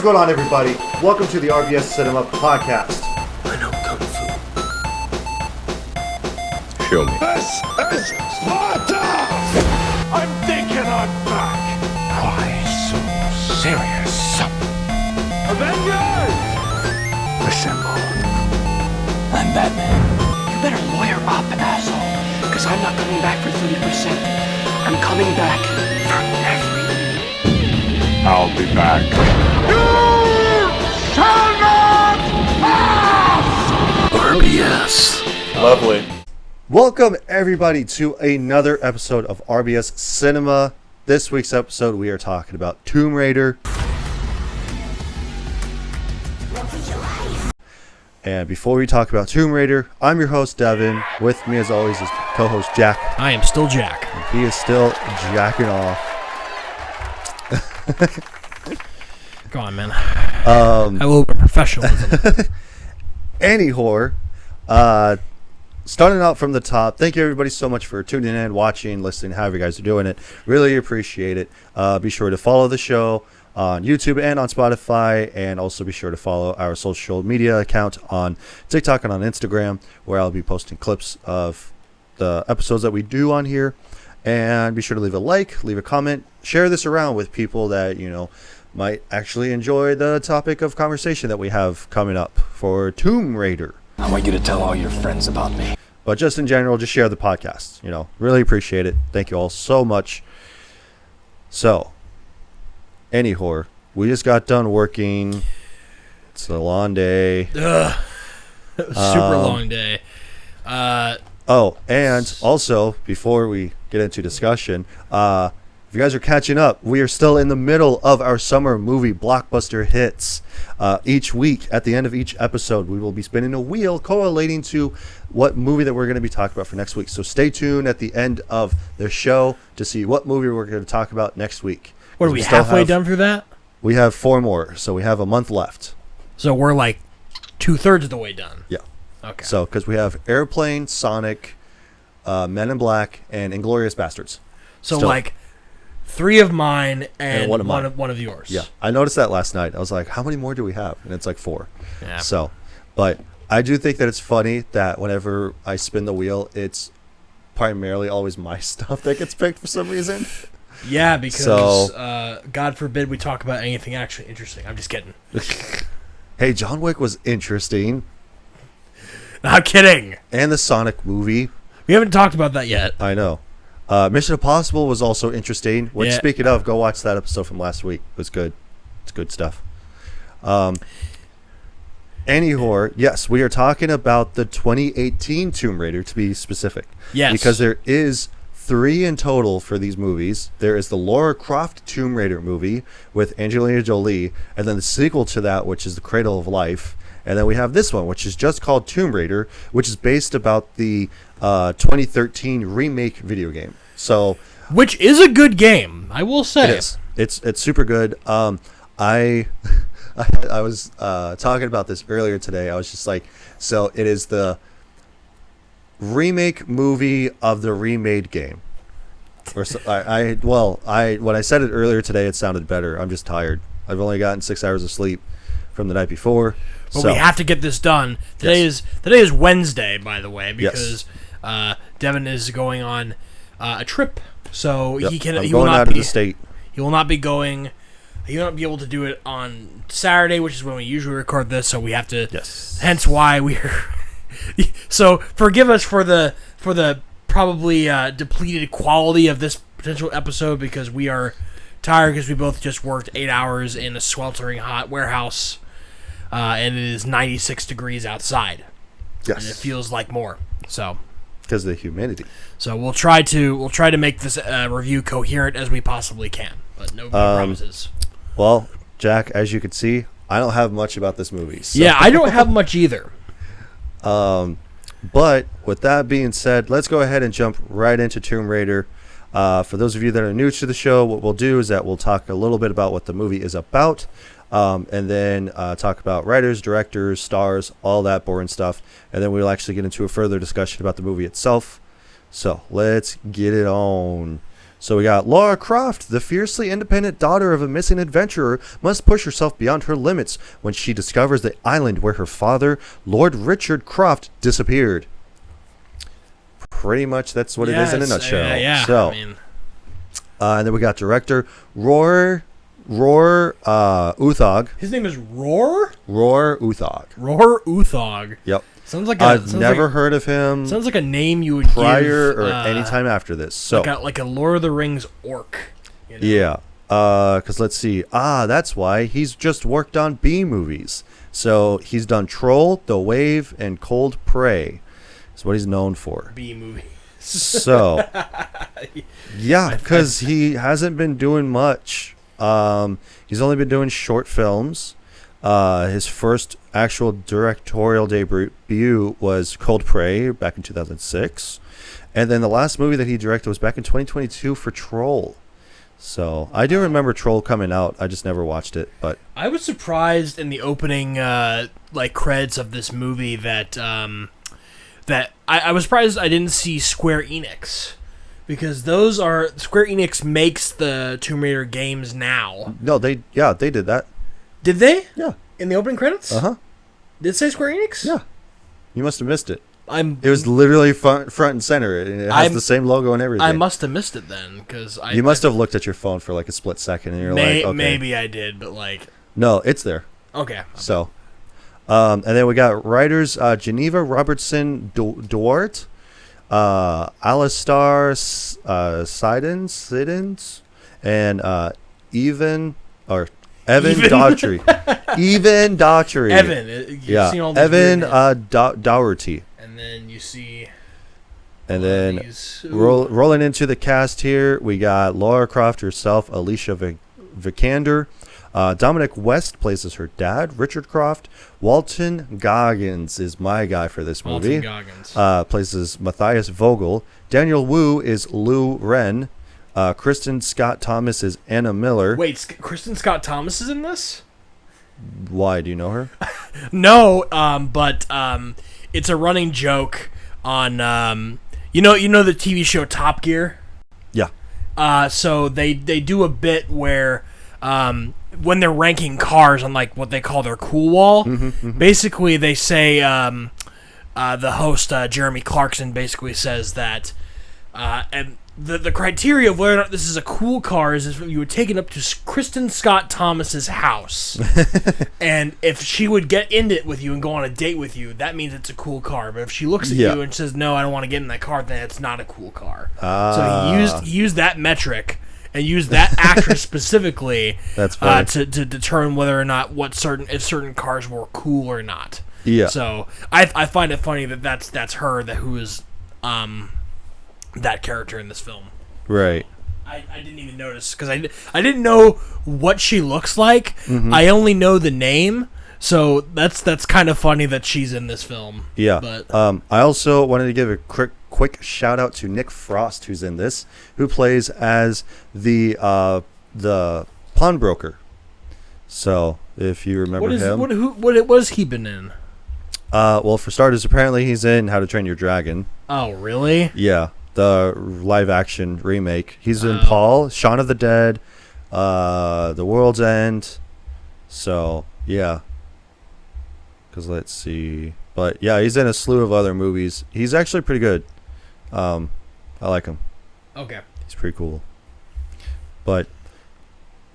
going on, everybody? Welcome to the RBS Cinema Podcast. I know Kung Fu. Show me. This is Sparta! I'm thinking I'm back. Why so serious? Avengers! Assemble. I'm Batman. You better lawyer up, asshole. Because I'm not coming back for 30%. I'm coming back for everything. I'll be back. You shall not pass! RBS. Lovely. Welcome, everybody, to another episode of RBS Cinema. This week's episode, we are talking about Tomb Raider. And before we talk about Tomb Raider, I'm your host, Devin. With me, as always, is co-host Jack. I am still Jack. He is still jacking off. Go on, man. I will open professionalism. Anyhow, starting out from the top, thank you everybody so much for tuning in, watching, listening, however you guys are doing it. Really appreciate it. Be sure to follow the show on YouTube and on Spotify, and also be sure to follow our social media account on TikTok and on Instagram, where I'll be posting clips of the episodes that we do on here. And be sure to leave a like, leave a comment, share this around with people that might actually enjoy the topic of conversation that we have coming up for Tomb Raider. I want you to tell all your friends about me. But just in general, just share the podcast. Really appreciate it. Thank you all so much. So, anyhow, we just got done working. It's a long day. Ugh. It was a super long day. Oh, and also, before we get into discussion, if you guys are catching up, we are still in the middle of our summer movie Blockbuster hits. Each week, at the end of each episode, we will be spinning a wheel correlating to what movie that we're going to be talking about for next week. So stay tuned at the end of the show to see what movie we're going to talk about next week. What are we halfway done through that? We have 4 more, so we have a month left. So we're like 2/3 of the way done. Yeah. Okay. So, because we have Airplane, Sonic, Men in Black, and Inglourious Bastards. So still. like 3 of mine and one of mine. one of yours. Yeah, I noticed that last night. I was like, how many more do we have? And it's like 4. Yeah. So, but I do think that it's funny that whenever I spin the wheel, it's primarily always my stuff that gets picked for some reason. Yeah, because God forbid we talk about anything actually interesting. I'm just kidding. Hey, John Wick was interesting. Not kidding. And the Sonic movie. We haven't talked about that yet. I know. Mission Impossible was also interesting. Which, Yeah. speaking of, go watch that episode from last week. It was good. It's good stuff. Anyhow, yes, we are talking about the 2018 Tomb Raider, to be specific. Yes. Because there is 3 in total for these movies. There is the Lara Croft Tomb Raider movie with Angelina Jolie, and then the sequel to that, which is The Cradle of Life. And then we have this one, which is just called Tomb Raider, which is based about the 2013 remake video game. So, Which is a good game, I will say. it is. It's super good. I was talking about this earlier today. I was just like, so it is the remake movie of the remade game. Or so, when I said it earlier today, it sounded better. I'm just tired. I've only gotten 6 hours of sleep from the night before. But so we have to get this done. Today is Wednesday, by the way, because Devin is going on a trip, so yep, he I'm will going not out be of the state. He will not be going. He will not be able to do it on Saturday, which is when we usually record this. So we have to. Yes. Hence why we're. So forgive us for the probably depleted quality of this potential episode, because we are tired, because we both just worked 8 hours in a sweltering hot warehouse. And it is 96 degrees outside. Yes. And it feels like more. So, because of the humidity. So we'll try to make this review coherent as we possibly can, but no promises. Well, Jack, as you can see, I don't have much about this movie. So. Yeah, I don't have much either. But with that being said, let's go ahead and jump right into Tomb Raider. For those of you that are new to the show, what we'll do is that we'll talk a little bit about what the movie is about. And then talk about writers, directors, stars, all that boring stuff. And then we'll actually get into a further discussion about the movie itself. So let's get it on. So we got Laura Croft, the fiercely independent daughter of a missing adventurer, must push herself beyond her limits when she discovers the island where her father, Lord Richard Croft, disappeared. Pretty much that's what it is in a nutshell. Yeah. So, I mean, and then we got director Roar Uthog. his name is Roar? Roar Uthog. Roar Uthog. Yep. Sounds like I've never heard of him Sounds like a name you would prior give, or any time after this. So like a Lord of the Rings orc. You know? yeah, because let's see. That's why he's just worked on B movies. So he's done Troll, The Wave, and Cold Prey. That's what he's known for. B movie. So yeah, because he hasn't been doing much. He's only been doing short films. His first actual directorial debut was Cold Prey back in 2006. And then the last movie that he directed was back in 2022 for Troll. So I do remember Troll coming out. I just never watched it. But I was surprised in the opening credits of this movie that I was surprised I didn't see Square Enix. Because Square Enix makes the Tomb Raider games now. no, they did that. Did they? Yeah. In the opening credits? Uh-huh. Did it say Square Enix? Yeah. You must have missed it. It It was literally front and center. It has the same logo and everything. I must have missed it then, because You must have looked at your phone for like a split second, and you're like, okay. Maybe I did, but like, No, it's there. okay. So, and then we got writers Geneva Robertson Duarte, Alistar Sidens, and Evan Daughtry. Evan Daughtry. Evan, you've seen all these Evan weird names. Daugherty. And then you see. And then these, rolling into the cast here, we got Laura Croft herself, Alicia Vikander. Dominic West plays as her dad, Richard Croft. Walton Goggins is my guy for this movie. Walton Goggins. Plays as Matthias Vogel. Daniel Wu is Lou Wren. Kristen Scott Thomas is Anna Miller. Wait, Kristen Scott Thomas is in this? Why? Do you know her? No, but it's a running joke on you know the TV show Top Gear. Yeah. So they do a bit where when they're ranking cars on like what they call their cool wall, basically they say the host Jeremy Clarkson basically says that and the criteria of whether or not this is a cool car is if you would take it up to Kristen Scott Thomas's house, and if she would get in it with you and go on a date with you, that means it's a cool car. But if she looks at you and says, "No, I don't want to get in that car," then it's not a cool car. So he used that metric and used that actress specifically. That's funny. To determine whether or not if certain cars were cool or not. Yeah. So I find it funny that that's her who is that character in this film. Right. I didn't even notice because I didn't know what she looks like. I only know the name, so that's kind of funny that she's in this film. Yeah. But I also wanted to give a quick shout out to Nick Frost, who's in this, who plays as the pawnbroker. So if you remember him, what has he been in? well, for starters, apparently he's in How to Train Your Dragon. Oh, really? Yeah. The live action remake. He's in Paul, Shaun of the Dead, The World's End. So, yeah. Because let's see. But, yeah, he's in a slew of other movies. He's actually pretty good. I like him. Okay. He's pretty cool. But,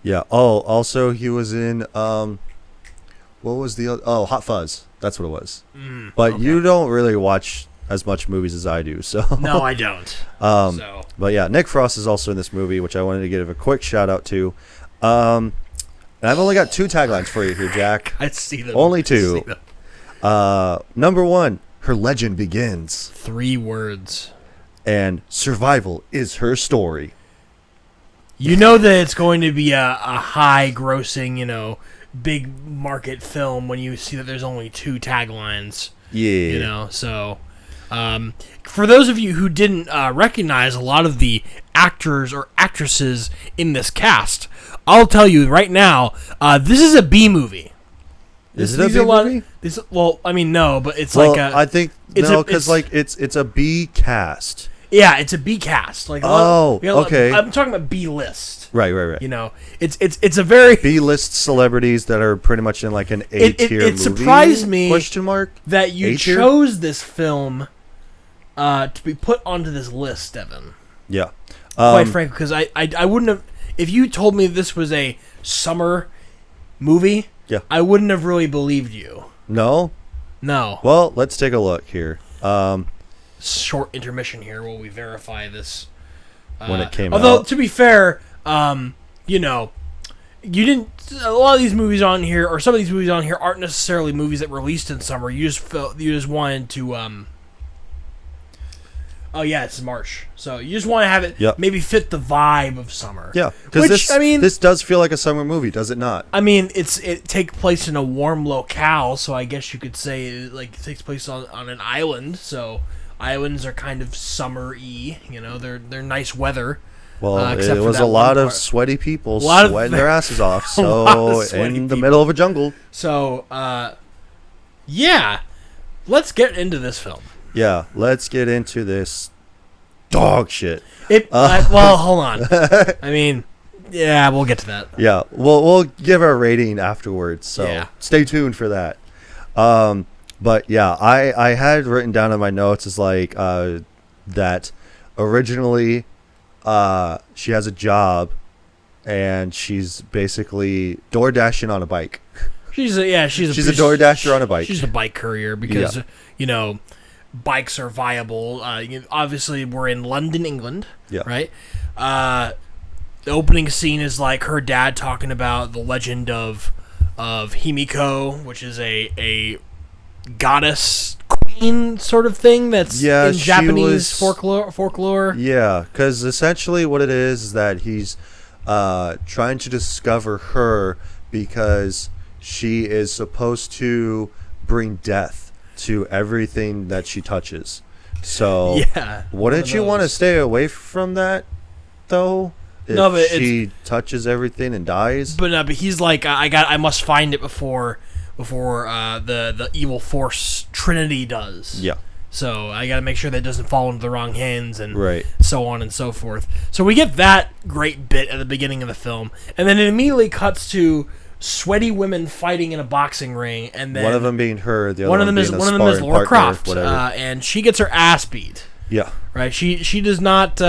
yeah. Oh, also he was in, what was the other? Oh, Hot Fuzz. That's what it was. But you don't really watch as much movies as I do, so No, I don't. So. But yeah, Nick Frost is also in this movie, which I wanted to give a quick shout out to. And I've only got 2 taglines for you here, Jack. I see them. Only 2. Number 1, her legend begins, 3 words. and survival is her story. You know that it's going to be a high grossing, big market film when you see that there's only 2 taglines. Yeah. So for those of you who didn't recognize a lot of the actors or actresses in this cast, I'll tell you right now, this is a B movie. Is it a B movie? Well, I mean, no, but it's Well, like a... I think it's no, because like it's a B cast. Yeah, it's a B cast. Like okay. I'm talking about B list. Right. You know, it's a very B-list celebrities that are pretty much in like an A-tier movie. It surprised me question mark that you A-tier? chose this film to be put onto this list, Evan. Yeah. Quite frankly, because I wouldn't have, if you told me this was a summer movie, Yeah. I wouldn't have really believed you. No. Well, let's take a look here. Short intermission here while we verify this. When it came although, out. to be fair, you know, you didn't. A lot of these movies on here, or some of these movies on here, aren't necessarily movies that released in summer. You just wanted to. Oh yeah, it's March, so you just want to have it maybe fit the vibe of summer. Yeah, because this does feel like a summer movie, does it not? I mean, it takes place in a warm locale, so I guess you could say it takes place on an island. So islands are kind of summer-y, you know. They're nice weather. Well, it was a lot of sweaty people sweating their asses off. So in the middle of a jungle. So yeah, let's get into this film. Yeah, let's get into this dog shit. Well, hold on. I mean, yeah, we'll get to that. Yeah, we'll give our rating afterwards, so stay tuned for that. But yeah, I had written down in my notes is like that originally she has a job and she's basically door dashing on a bike. She's a door dasher on a bike. She's a bike courier because you know, bikes are viable. Obviously, we're in London, England. Yeah. Right. The opening scene is like her dad talking about the legend of Himiko, which is a goddess queen sort of thing that's in Japanese folklore. Yeah, because essentially what it is that he's trying to discover her because she is supposed to bring death to everything that she touches. So wouldn't you want to stay away from that though? If she touches everything and dies. But he's like, I must find it before the evil force Trinity does. Yeah. So I got to make sure that it doesn't fall into the wrong hands and right. so on and so forth. So we get that great bit at the beginning of the film, and then it immediately cuts to sweaty women fighting in a boxing ring, and then one of them being her, the other one of them is Laura Croft, whatever. And she gets her ass beat. Yeah. Right. She does not.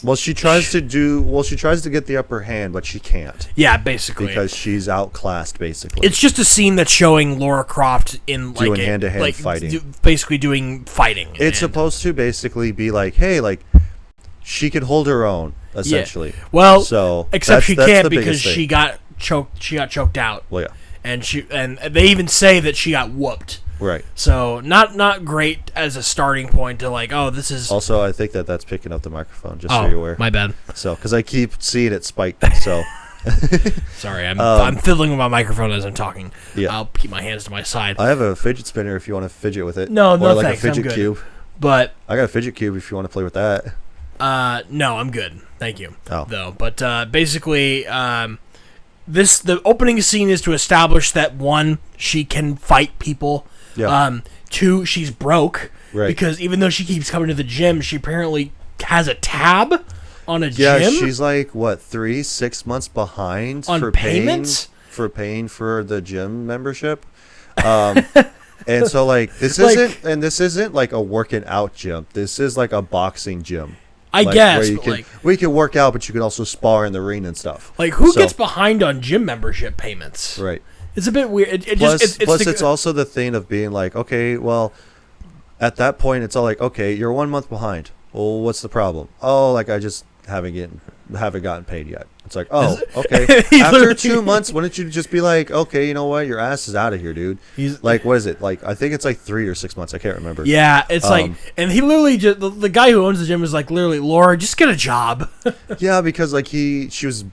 Well, she tries to get the upper hand, but she can't. Yeah, basically. Because she's outclassed, basically. It's just a scene that's showing Laura Croft in like doing hand-to-hand fighting. Basically doing fighting. It's supposed to basically be like, hey, like, she can hold her own, essentially. Yeah. Well, so except she can't because she got choked out. Well, yeah. And they even say that she got whooped. Right. So not great as a starting point to like, oh, this is. Also, I think that's picking up the microphone. Just so you're aware. My bad. So, because I keep seeing it spike. So. Sorry, I'm fiddling with my microphone as I'm talking. Yeah. I'll keep my hands to my side. I have a fidget spinner if you want to fidget with it. No, or like thanks. a fidget I'm good. cube. But I got a fidget cube if you want to play with that. No, I'm good. Thank you. Oh. Though, but basically, the opening scene is to establish that one, she can fight people. Yeah. Two, she's broke. Right. Because even though she keeps coming to the gym, she apparently has a tab on a gym. Yeah, gym. she's like 6 months behind on for payments paying for the gym membership. And so like this isn't like a working out gym. This is like a boxing gym. I guess we can work out, but you can also spar in the ring and stuff. Like who gets behind on gym membership payments? Right. It's a bit weird. It's also the thing of being like, okay, well, at that point, it's all like, okay, you're 1 month behind. Well, what's the problem? Oh, like I just haven't gotten paid yet. It's like, oh, okay. After 2 months, why don't you just be like, okay, you know what, your ass is out of here, dude. He's like, what is it? Like, I think it's like 3 or 6 months. I can't remember. Yeah, it's like, and he literally just the guy who owns the gym is like, literally, Laura, just get a job. Yeah, because like she was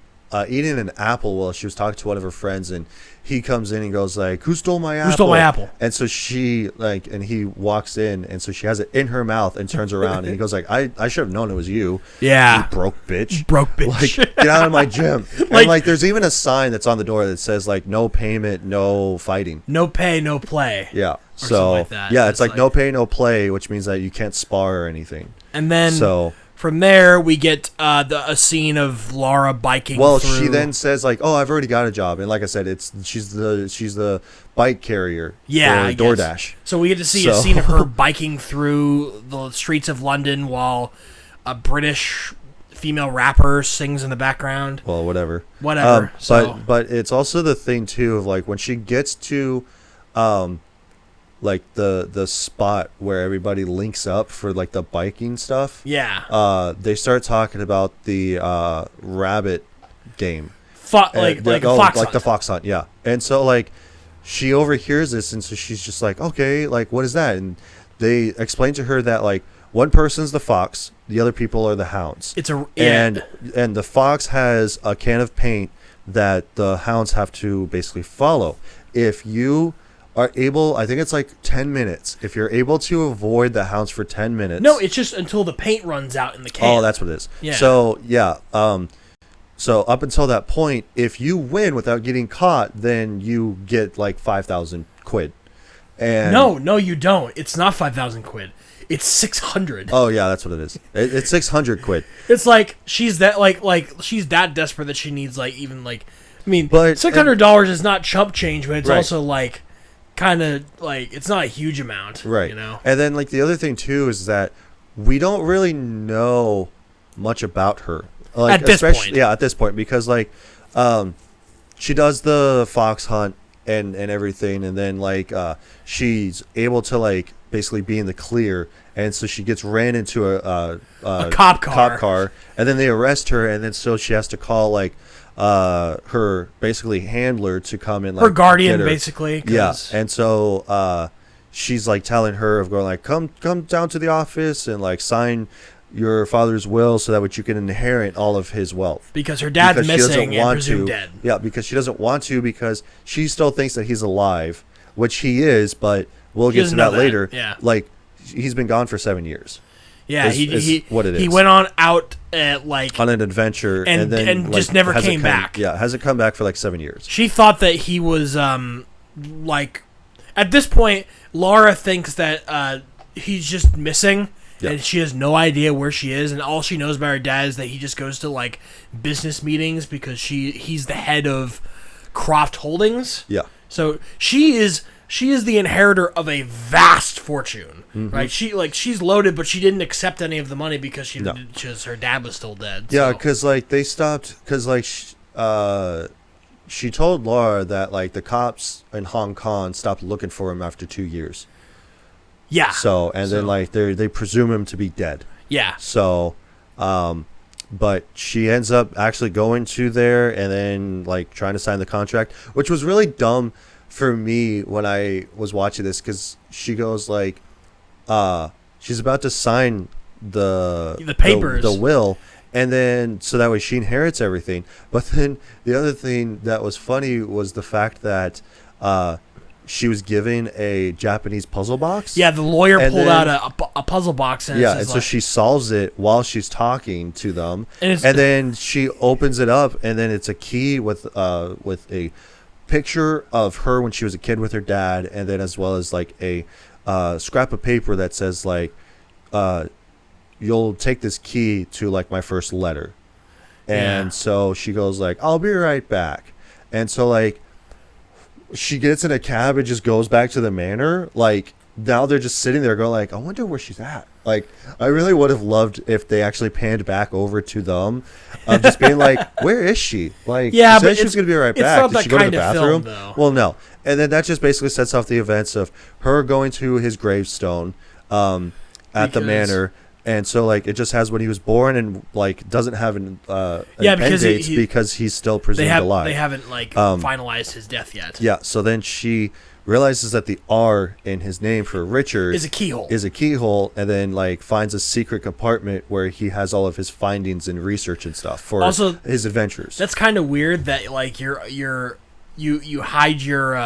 eating an apple while she was talking to one of her friends, and he comes in and goes like, "Who stole my apple? Who stole my apple?" And so she like, and he walks in, and so she has it in her mouth and turns around, and he goes like, "I should have known it was you. Yeah, you broke bitch. Broke bitch. Like, get out of my gym." And like, there's even a sign that's on the door that says like, "No payment, no fighting. No pay, no play." Yeah. something So like that. yeah, it's like no pay, no play, which means that you can't spar or anything. And then so from there we get a scene of Laura biking. Well, through. she then says like, "Oh, I've already got a job," and like I said, she's the bike carrier. Yeah, for DoorDash. So we get to see a scene of her biking through the streets of London while a British female rapper sings in the background. Well, whatever. But it's also the thing too of like when she gets to, like the spot where everybody links up for like the biking stuff. Yeah. They start talking about the rabbit game. Like the fox hunt. the fox hunt. Yeah. And so like she overhears this, and so she's just like, okay, like what is that? And they explain to her that like one person's the fox, the other people are the hounds. And the fox has a can of paint that the hounds have to basically follow. If you are able, I think it's like 10 minutes. If you're able to avoid the hounds for 10 minutes. No, it's just until the paint runs out in the can. Oh, that's what it is. Yeah. So, yeah. So up until that point, if you win without getting caught, then you get like 5,000 quid. And No, you don't. It's not 5,000 quid. It's 600. Oh yeah, that's what it is. It's 600 quid. It's like she's that she's that desperate that she needs like even like I mean, but $600 is not chump change, but it's right. also like kind of like it's not a huge amount, right? You know. And then like the other thing too is that we don't really know much about her. Like, at this point, yeah, at this point, because like, she does the fox hunt and everything, and then like she's able to like basically be in the clear, and so she gets ran into a cop car, and then they arrest her, and then so she has to call like her basically handler to come in, like her guardian get her. basically. Yeah, and so she's like telling her of going like come down to the office and like sign your father's will so that way you can inherit all of his wealth, because her dad's missing and presumed dead. Yeah, because she doesn't want to, because she still thinks that he's alive, which he is, but we'll get to that later. Yeah, like he's been gone for 7 years. Yeah, is what it is. He went on out at like on an adventure and then and like, just never came back. Yeah, hasn't come back for like 7 years. She thought that he was like at this point, Laura thinks that he's just missing. Yep. And she has no idea where she is, and all she knows about her dad is that he just goes to like business meetings because he's the head of Croft Holdings. Yeah. So she is the inheritor of a vast fortune, right? She's loaded, but she didn't accept any of the money because her dad was still dead. Yeah, because like they stopped, because like she told Laura that like the cops in Hong Kong stopped looking for him after 2 years. Yeah. So then like they presume him to be dead. Yeah. So, but she ends up actually going to there and then like trying to sign the contract, which was really dumb for me when I was watching this, because she goes like, she's about to sign the papers, the will, and then so that way she inherits everything. But then the other thing that was funny was the fact that she was given a Japanese puzzle box. Yeah, the lawyer pulled out a puzzle box. And yeah, and so she solves it while she's talking to them, and then she opens it up, and then it's a key with a picture of her when she was a kid with her dad, and then as well as like a scrap of paper that says like, "You'll take this key to like my first letter," and so she goes like, "I'll be right back," and so like. She gets in a cab and just goes back to the manor. Like now they're just sitting there going like, I wonder where she's at. Like I really would have loved if they actually panned back over to them, just being like, where is she? Like, yeah, she said she was gonna be right back. Did she go to the bathroom? Well, no. And then that just basically sets off the events of her going to his gravestone at the manor, And so like it just has when he was born and like doesn't have an because end dates because he's still presumed alive. They haven't like finalized his death yet. Yeah. So then she realizes that the R in his name for Richard is a keyhole, and then like finds a secret compartment where he has all of his findings and research and stuff for also, his adventures. That's kind of weird that like you hide your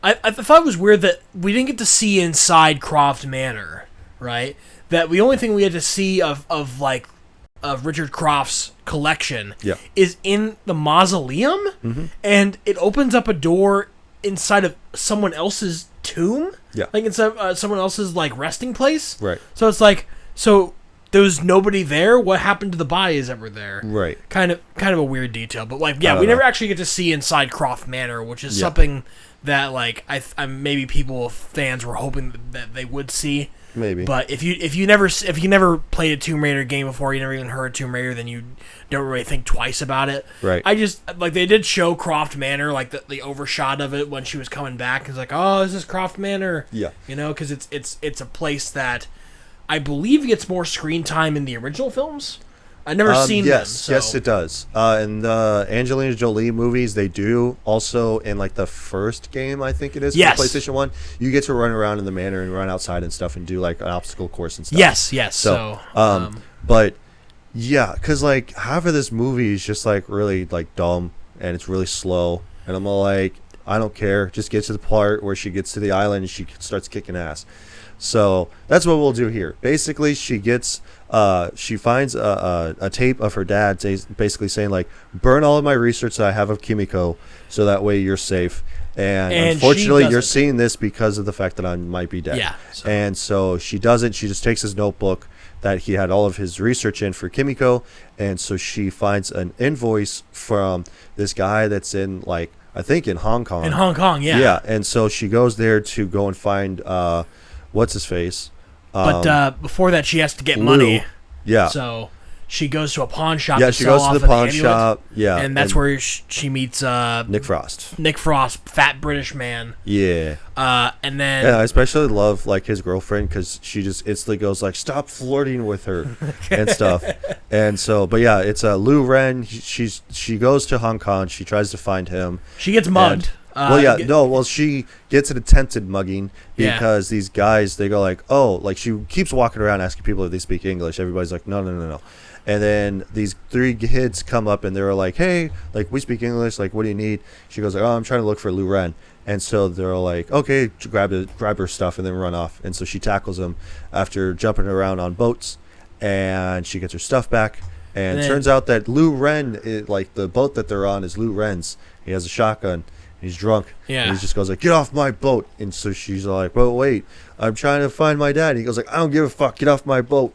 I thought it was weird that we didn't get to see inside Croft Manor, right? That the only thing we had to see of Richard Croft's collection is in the mausoleum, and it opens up a door inside of someone else's tomb, like inside someone else's like resting place, right? So it's like, so there was nobody there. What happened to the bodies that were there? Right. Kind of a weird detail, but like, we never actually get to see inside Croft Manor, which is something that like I maybe fans were hoping that they would see. Maybe. But if you never played a Tomb Raider game before, you never even heard Tomb Raider, then you don't really think twice about it. Right. I just like they did show Croft Manor, like the overshot of it when she was coming back. It's like, oh, this is Croft Manor. Yeah. You know, because it's a place that I believe gets more screen time in the original films. I've never seen them. So. Yes, it does. In the Angelina Jolie movies, they do. Also, in like the first game, I think it is, for PlayStation 1, you get to run around in the manor and run outside and stuff and do like an obstacle course and stuff. Yes. So, but yeah, because like half of this movie is just like really like dumb and it's really slow. And I'm all like, I don't care. Just get to the part where she gets to the island and she starts kicking ass. So that's what we'll do here. Basically, she finds a tape of her dad basically saying like, burn all of my research that I have of Kimiko so that way you're safe. And unfortunately, you're seeing this because of the fact that I might be dead. Yeah. And so she doesn't. She just takes his notebook that he had all of his research in for Kimiko. And so she finds an invoice from this guy that's in like, I think in Hong Kong. Yeah. Yeah. And so she goes there to go and find what's his face. But before that, she has to get Lou. money. Yeah. So she goes to a pawn shop. Yeah, to she sell goes to off the pawn shop. Yeah, and that's where she meets Nick Frost. Nick Frost, fat British man. Yeah. And then I especially love like his girlfriend because she just instantly goes like, "Stop flirting with her," and stuff. And so, but yeah, it's Lou Ren. She goes to Hong Kong. She tries to find him. She gets mugged. She gets an attempted mugging because these guys, they go like, oh, like she keeps walking around asking people if they speak English. Everybody's like, no. And then these three kids come up and they're like, hey, like we speak English. Like, what do you need? She goes like, oh, I'm trying to look for Lou Ren. And so they're like, okay, grab her stuff and then run off. And so she tackles them after jumping around on boats, and she gets her stuff back. And it turns out that Lou Ren, like the boat that they're on is Lou Ren's. He has a shotgun. He's drunk. Yeah. And he just goes like, get off my boat. And so she's like, well, wait, I'm trying to find my dad. And he goes like, I don't give a fuck. Get off my boat.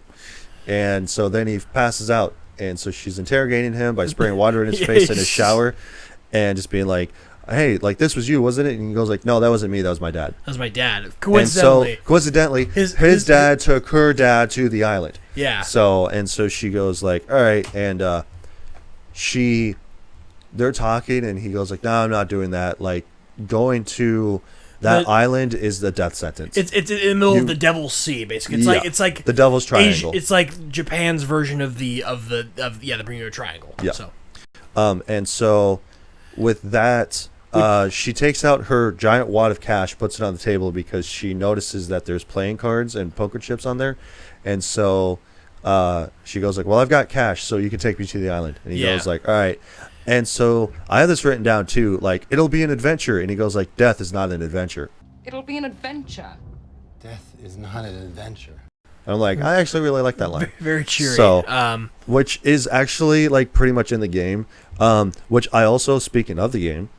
And so then he passes out. And so she's interrogating him by spraying water in his face in his shower and just being like, hey, like this was you, wasn't it? And he goes like, no, that wasn't me. That was my dad. That was my dad. Coincidentally, his dad took her dad to the island. Yeah. So she goes like, all right. And they're talking, and he goes like, no, I'm not doing that. Like, going to that island is the death sentence. It's in the middle of the Devil's Sea, basically. It's like the Devil's Triangle. It's like Japan's version of the Bermuda Triangle. Yeah. So. And so with that, she takes out her giant wad of cash, puts it on the table because she notices that there's playing cards and poker chips on there, and so she goes like, well, I've got cash, so you can take me to the island. And he goes like, all right. And so I have this written down too, like, it'll be an adventure. And he goes like, death is not an adventure. It'll be an adventure. Death is not an adventure. And I'm like, I actually really like that line. Very cheery. So, which is actually like pretty much in the game. Which I also, speaking of the game,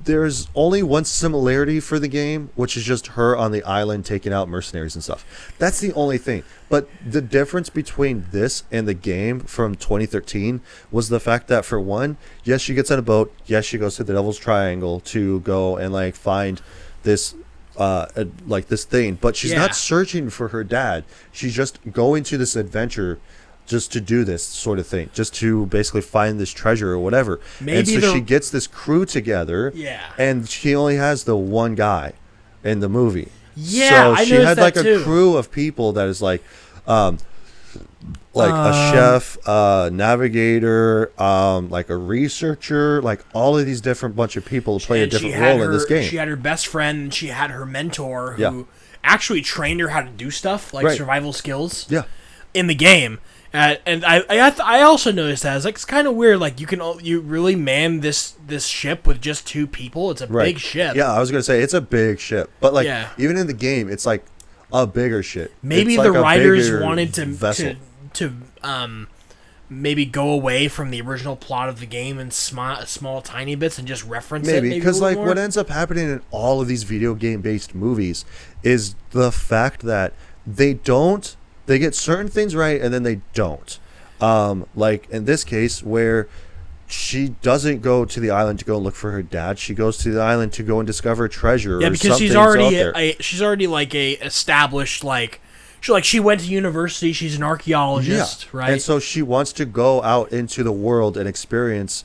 there's only one similarity for the game, which is just her on the island taking out mercenaries and stuff. That's the only thing. But the difference between this and the game from 2013 was the fact that, for one, yes, she gets on a boat. Yes, she goes to the Devil's Triangle to go and like find this this thing. But she's not searching for her dad. She's just going to this adventure just to do this sort of thing, just to basically find this treasure or whatever. And so she gets this crew together, and she only has the one guy in the movie. Yeah, I she noticed had that like too. a crew of people that is like a chef, navigator, like a researcher, like all of these different bunch of people to play a And she different had role in this game. She had her best friend, and she had her mentor who Yeah. actually trained her how to do stuff like Right. survival skills. Yeah. In the game, and I also noticed that it's kind of weird. Like you really man this ship with just 2 people. It's a Right. big ship. Yeah, I was gonna say it's a big ship, but like Yeah. even in the game, it's like a bigger ship. Maybe It's the like a writers bigger wanted vessel. to maybe go away from the original plot of the game in small tiny bits and just reference it. Maybe because a little like more. what ends up happening in all of these video game based movies is the fact that they get certain things right and then they don't. Like in this case where she doesn't go to the island to go look for her dad. She goes to the island to go and discover treasure. Yeah, or because she's something's out already there. she's already like a established she went to university. She's an archaeologist, right? And so she wants to go out into the world and experience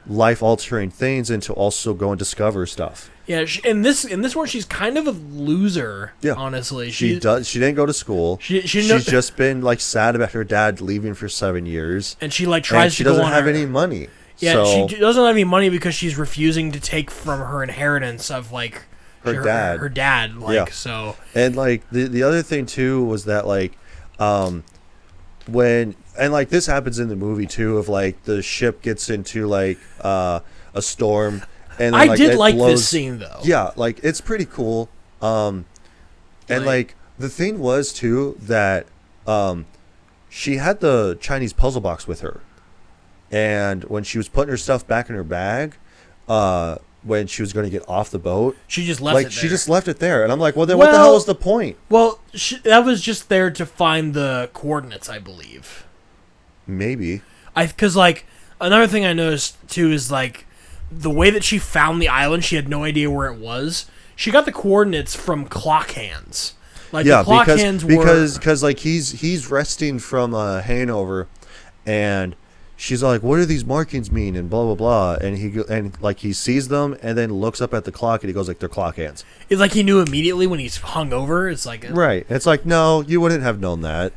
life-altering things, and to also go and discover stuff. Yeah, in this one, she's kind of a loser. Yeah, honestly, she didn't go to school. She's just been like sad about her dad leaving for 7 years, and she like tries and she to go doesn't on have her, any money. Yeah, so, she doesn't have any money because she's refusing to take from her inheritance of like her dad. Her dad, like Yeah. so. And like the other thing too was that like when and like this happens in the movie too, of like the ship gets into like a storm, and then, I did it like blows, this scene though. Yeah, like it's pretty cool. And like the thing was too that she had the Chinese puzzle box with her, and when she was putting her stuff back in her bag, when she was going to get off the boat, she just left it there. she just left it there, and I'm like, well, then what the hell was the point? Well, that was just there to find the coordinates, I believe. Maybe. Because like another thing I noticed too is like the way that she found the island, she had no idea where it was. She got the coordinates from clock hands. Like the clock hands were because like he's resting from a hangover, and she's like, what do these markings mean, and blah blah blah, and he sees them and then looks up at the clock and he goes like, they're clock hands. It's like he knew immediately when he's hungover. It's like Right. It's like, no, you wouldn't have known that.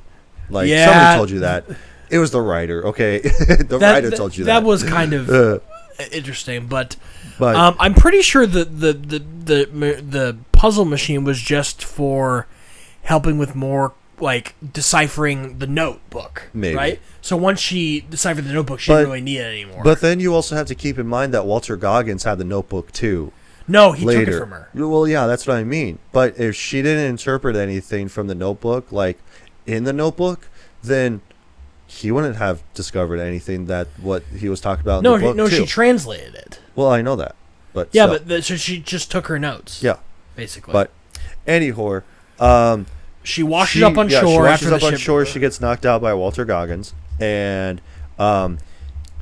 Like Yeah. somebody told you that. It was the writer, okay? Writer told you that. That was kind of interesting, but But I'm pretty sure that the puzzle machine was just for helping with more like deciphering the notebook, Maybe. right? So once she deciphered the notebook, she didn't really need it anymore. But then you also have to keep in mind that Walter Goggins had the notebook too. no, he Later. took it from her. Well, yeah, that's what I mean. But if she didn't interpret anything from the notebook, like in the notebook, then he wouldn't have discovered anything that what he was talking about in the book too. She translated it. Well, I know that, but Yeah, still. but so she just took her notes. Yeah, basically. but anyhow, she washes up on shore. She washes after up the on ship- shore. She gets knocked out by Walter Goggins, and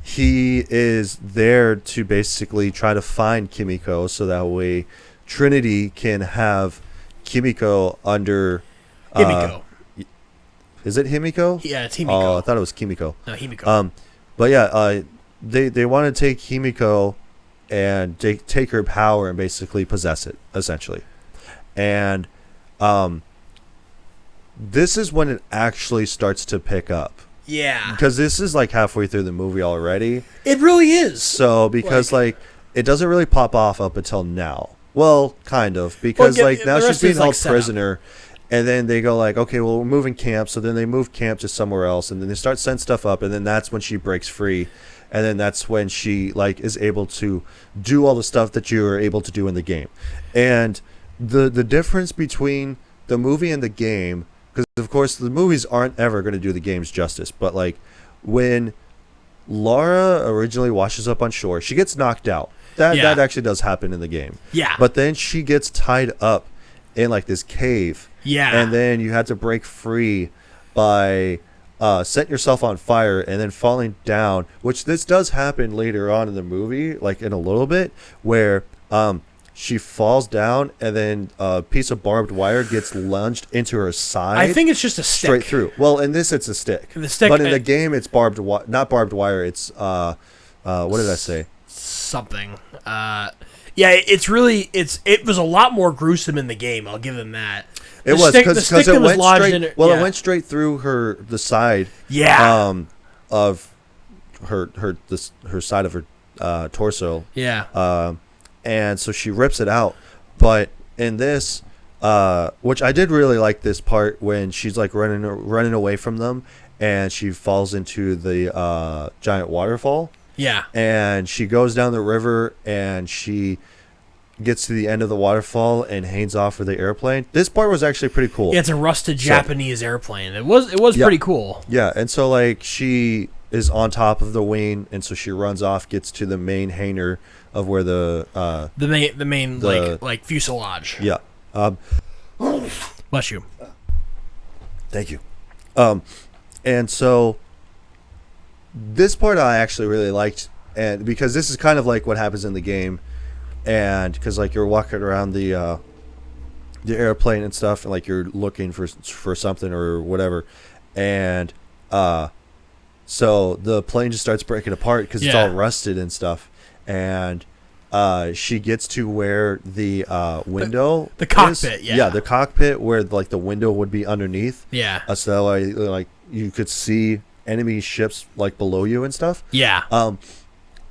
he is there to basically try to find Kimiko, so that way Trinity can have Kimiko under. Himiko. Is it Himiko? Yeah, it's Himiko. Oh, I thought it was Kimiko. No, Himiko. But yeah, they want to take Himiko and take her power and basically possess it, essentially. And this is when it actually starts to pick up. Yeah. Because this is like halfway through the movie already. It really is. So, because like it doesn't really pop off up until now. Well, kind of. Because Well, like now the she's rest being is, like, held set up. prisoner. And then they go like, okay, well, we're moving camp. So then they move camp to somewhere else. And then they start setting stuff up. And then that's when she breaks free. And then that's when she like is able to do all the stuff that you were able to do in the game. And the difference between the movie and the game, because of course the movies aren't ever going to do the games justice, but like when Laura originally washes up on shore, she gets knocked out. That actually does happen in the game. Yeah. But then she gets tied up in like this cave. Yeah. And then you had to break free by setting yourself on fire and then falling down, which this does happen later on in the movie, like in a little bit, where she falls down and then a piece of barbed wire gets lunged into her side. I think it's just a stick. Straight through. Well, in this it's a stick. The stick, but in the game it's not barbed wire. It's what did I say? Something. Yeah, it was a lot more gruesome in the game. I'll give them that. It was because it went straight. It went straight through the side. Yeah. Of her side of her torso. Yeah. And so she rips it out. But in this, which I did really like this part when she's like running away from them, and she falls into the giant waterfall. Yeah. And she goes down the river, and she gets to the end of the waterfall and hangs off with the airplane. This part was actually pretty cool. Yeah, it's a rusted Japanese airplane. It was pretty cool. Yeah, and so like she is on top of the wing, and so she runs off, gets to the main hangar of where the main like fuselage. Yeah. Bless you. Thank you. And so this part I actually really liked, and because this is kind of like what happens in the game, and because like you're walking around the airplane and stuff, and like you're looking for something or whatever, and so the plane just starts breaking apart because it's all rusted and stuff, and she gets to where the window, the cockpit, is. The cockpit where like the window would be underneath, so like you could see enemy ships like below you and stuff,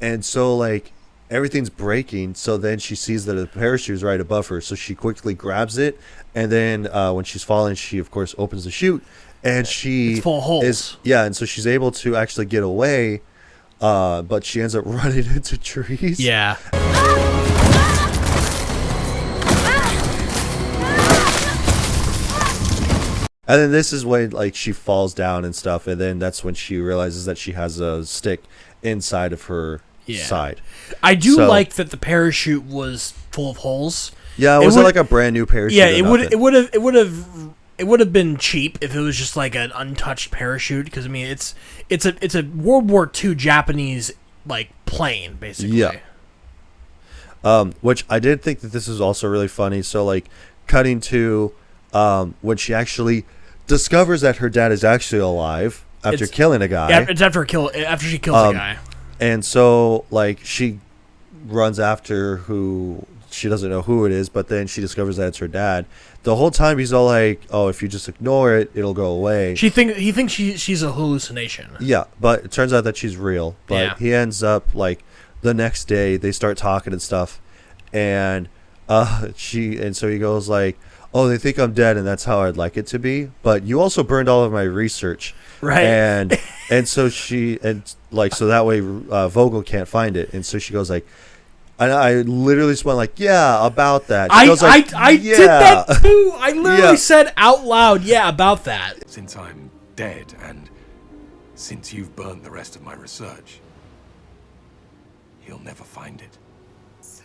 and so like everything's breaking, so then she sees that the parachute is right above her, so she quickly grabs it, and then when she's falling, she of course opens the chute, and it's full of holes. And so she's able to actually get away, but she ends up running into trees. Yeah. And then this is when like she falls down and stuff, and then that's when she realizes that she has a stick inside of her side. I do like that the parachute was full of holes. Yeah, it wasn't like a brand new parachute. Yeah, it would have been cheap if it was just like an untouched parachute, because I mean it's a World War II Japanese like plane basically. Yeah. Which I did think that this is also really funny. So like cutting to when she actually discovers that her dad is actually alive after killing a guy. Yeah, it's after she kills a guy. And so like she runs after who she doesn't know who it is, but then she discovers that it's her dad. The whole time he's all like, "Oh, if you just ignore it, it'll go away." He thinks she's a hallucination. Yeah, but it turns out that she's real. But he ends up like the next day they start talking and stuff, and so he goes like, "Oh, they think I'm dead, and that's how I'd like it to be. But you also burned all of my research, right?" And so so that way Vogel can't find it, and so she goes like. And I literally just went like, "Yeah, about that." I did that too. I literally said out loud, "Yeah, about that." Since I'm dead, and since you've burnt the rest of my research, he'll never find it. So,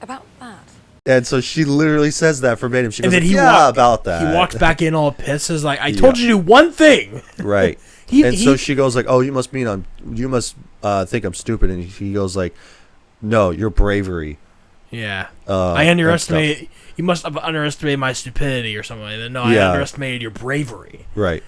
about that. And so she literally says that verbatim. She goes, about that. He walks back in all pissed, is like, "I told you to do one thing." Right. So she goes like, "Oh, you must think I'm stupid," and he goes like, "No, your bravery." Yeah. I underestimate. You must have underestimated my stupidity or something like that. No, I underestimated your bravery. Right.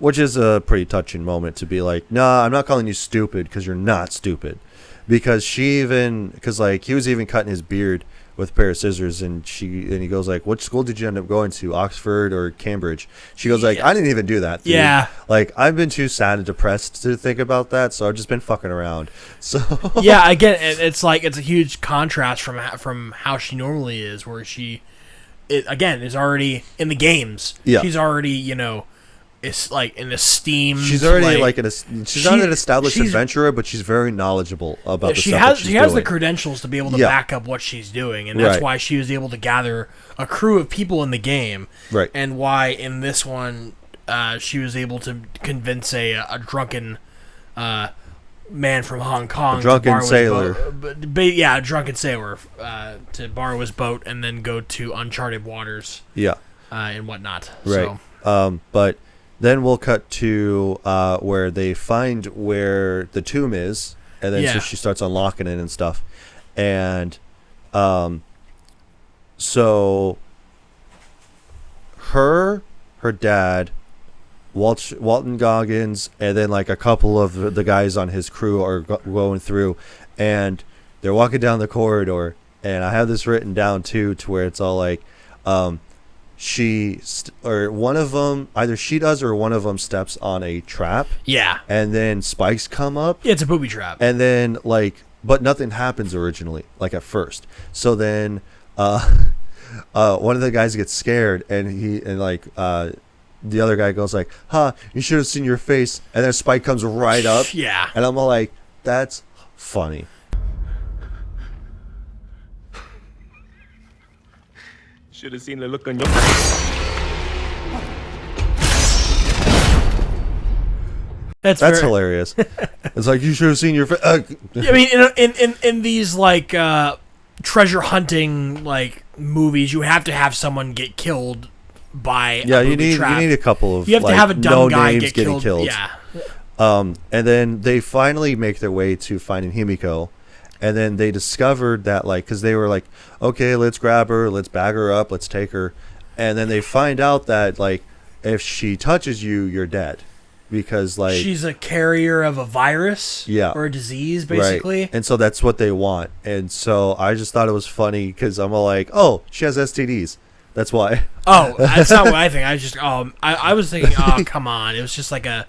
Which is a pretty touching moment to be like, "Nah, I'm not calling you stupid because you're not stupid," because he was even cutting his beard with a pair of scissors, and he goes like, "What school did you end up going to, Oxford or Cambridge?" She goes like, "I didn't even do that, dude. Yeah, like I've been too sad and depressed to think about that, so I've just been fucking around." So yeah, again, it's like it's a huge contrast from how she normally is, where she is already in the games. She's already it's like an esteemed. She's already she's not an established adventurer, but she's very knowledgeable about the stuff she has the credentials to be able to back up what she's doing, and that's why she was able to gather a crew of people in the game, right? And why in this one she was able to convince a drunken man from Hong Kong, a drunken sailor, a drunken sailor, to borrow his boat and then go to uncharted waters, and whatnot, right? So. But. Then we'll cut to where they find where the tomb is, and then so she starts unlocking it and stuff. And so her dad, Walton Goggins, and then like a couple of the guys on his crew are going through, and they're walking down the corridor, and I have this written down too, to where it's all like, or one of them, either she does or one of them steps on a trap. Yeah. And then spikes come up. Yeah, it's a booby trap. And then like, but nothing happens originally, like at first. So then, one of the guys gets scared, and the other guy goes like, you should have seen your face. And then Spike comes right up. Yeah. And I'm all like, that's funny. Should have seen the look on your face. That's hilarious. It's like, you should have seen your face. I mean, in these like treasure hunting like movies, you have to have someone get killed by a booby trap. You need a couple of, you have to like, have a dumb no guy names get killed. Yeah. And then they finally make their way to finding Himiko. And then they discovered that, like, because they were like, okay, let's grab her, let's bag her up, let's take her. And then they find out that, like, if she touches you, you're dead. Because, like, she's a carrier of a virus, yeah, or a disease, basically. Right. And so that's what they want. And so I just thought it was funny because I'm all like, oh, she has STDs. That's why. Oh, that's not what I think. I was just, I was thinking, oh, come on. It was just like a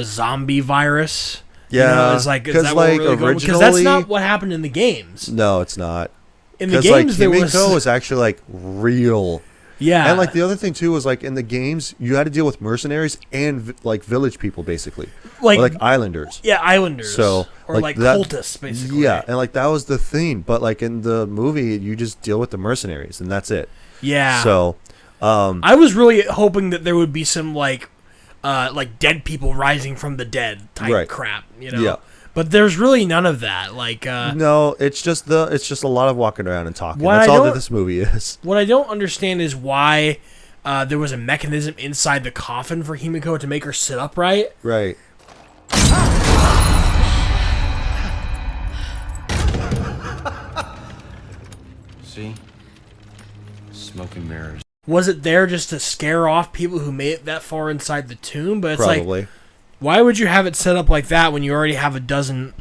zombie virus. Yeah, you know, it's like, is that what we're really going with? Because that's not what happened in the games. No, it's not. In the games, like, Himiko was actually like real. Yeah, and like the other thing too was like in the games you had to deal with mercenaries and like village people basically, like islanders. Yeah, islanders. So or like cultists basically. Yeah, and like that was the thing. But like in the movie, you just deal with the mercenaries and that's it. Yeah. So, I was really hoping that there would be some like dead people rising from the dead type crap, you know. Yeah. But there's really none of that. Like no, it's just a lot of walking around and talking. That's all that this movie is. What I don't understand is why there was a mechanism inside the coffin for Himiko to make her sit upright. Right. See? Smoke and mirrors. Was it there just to scare off people who made it that far inside the tomb? But it's probably. Like, why would you have it set up like that when you already have a dozen?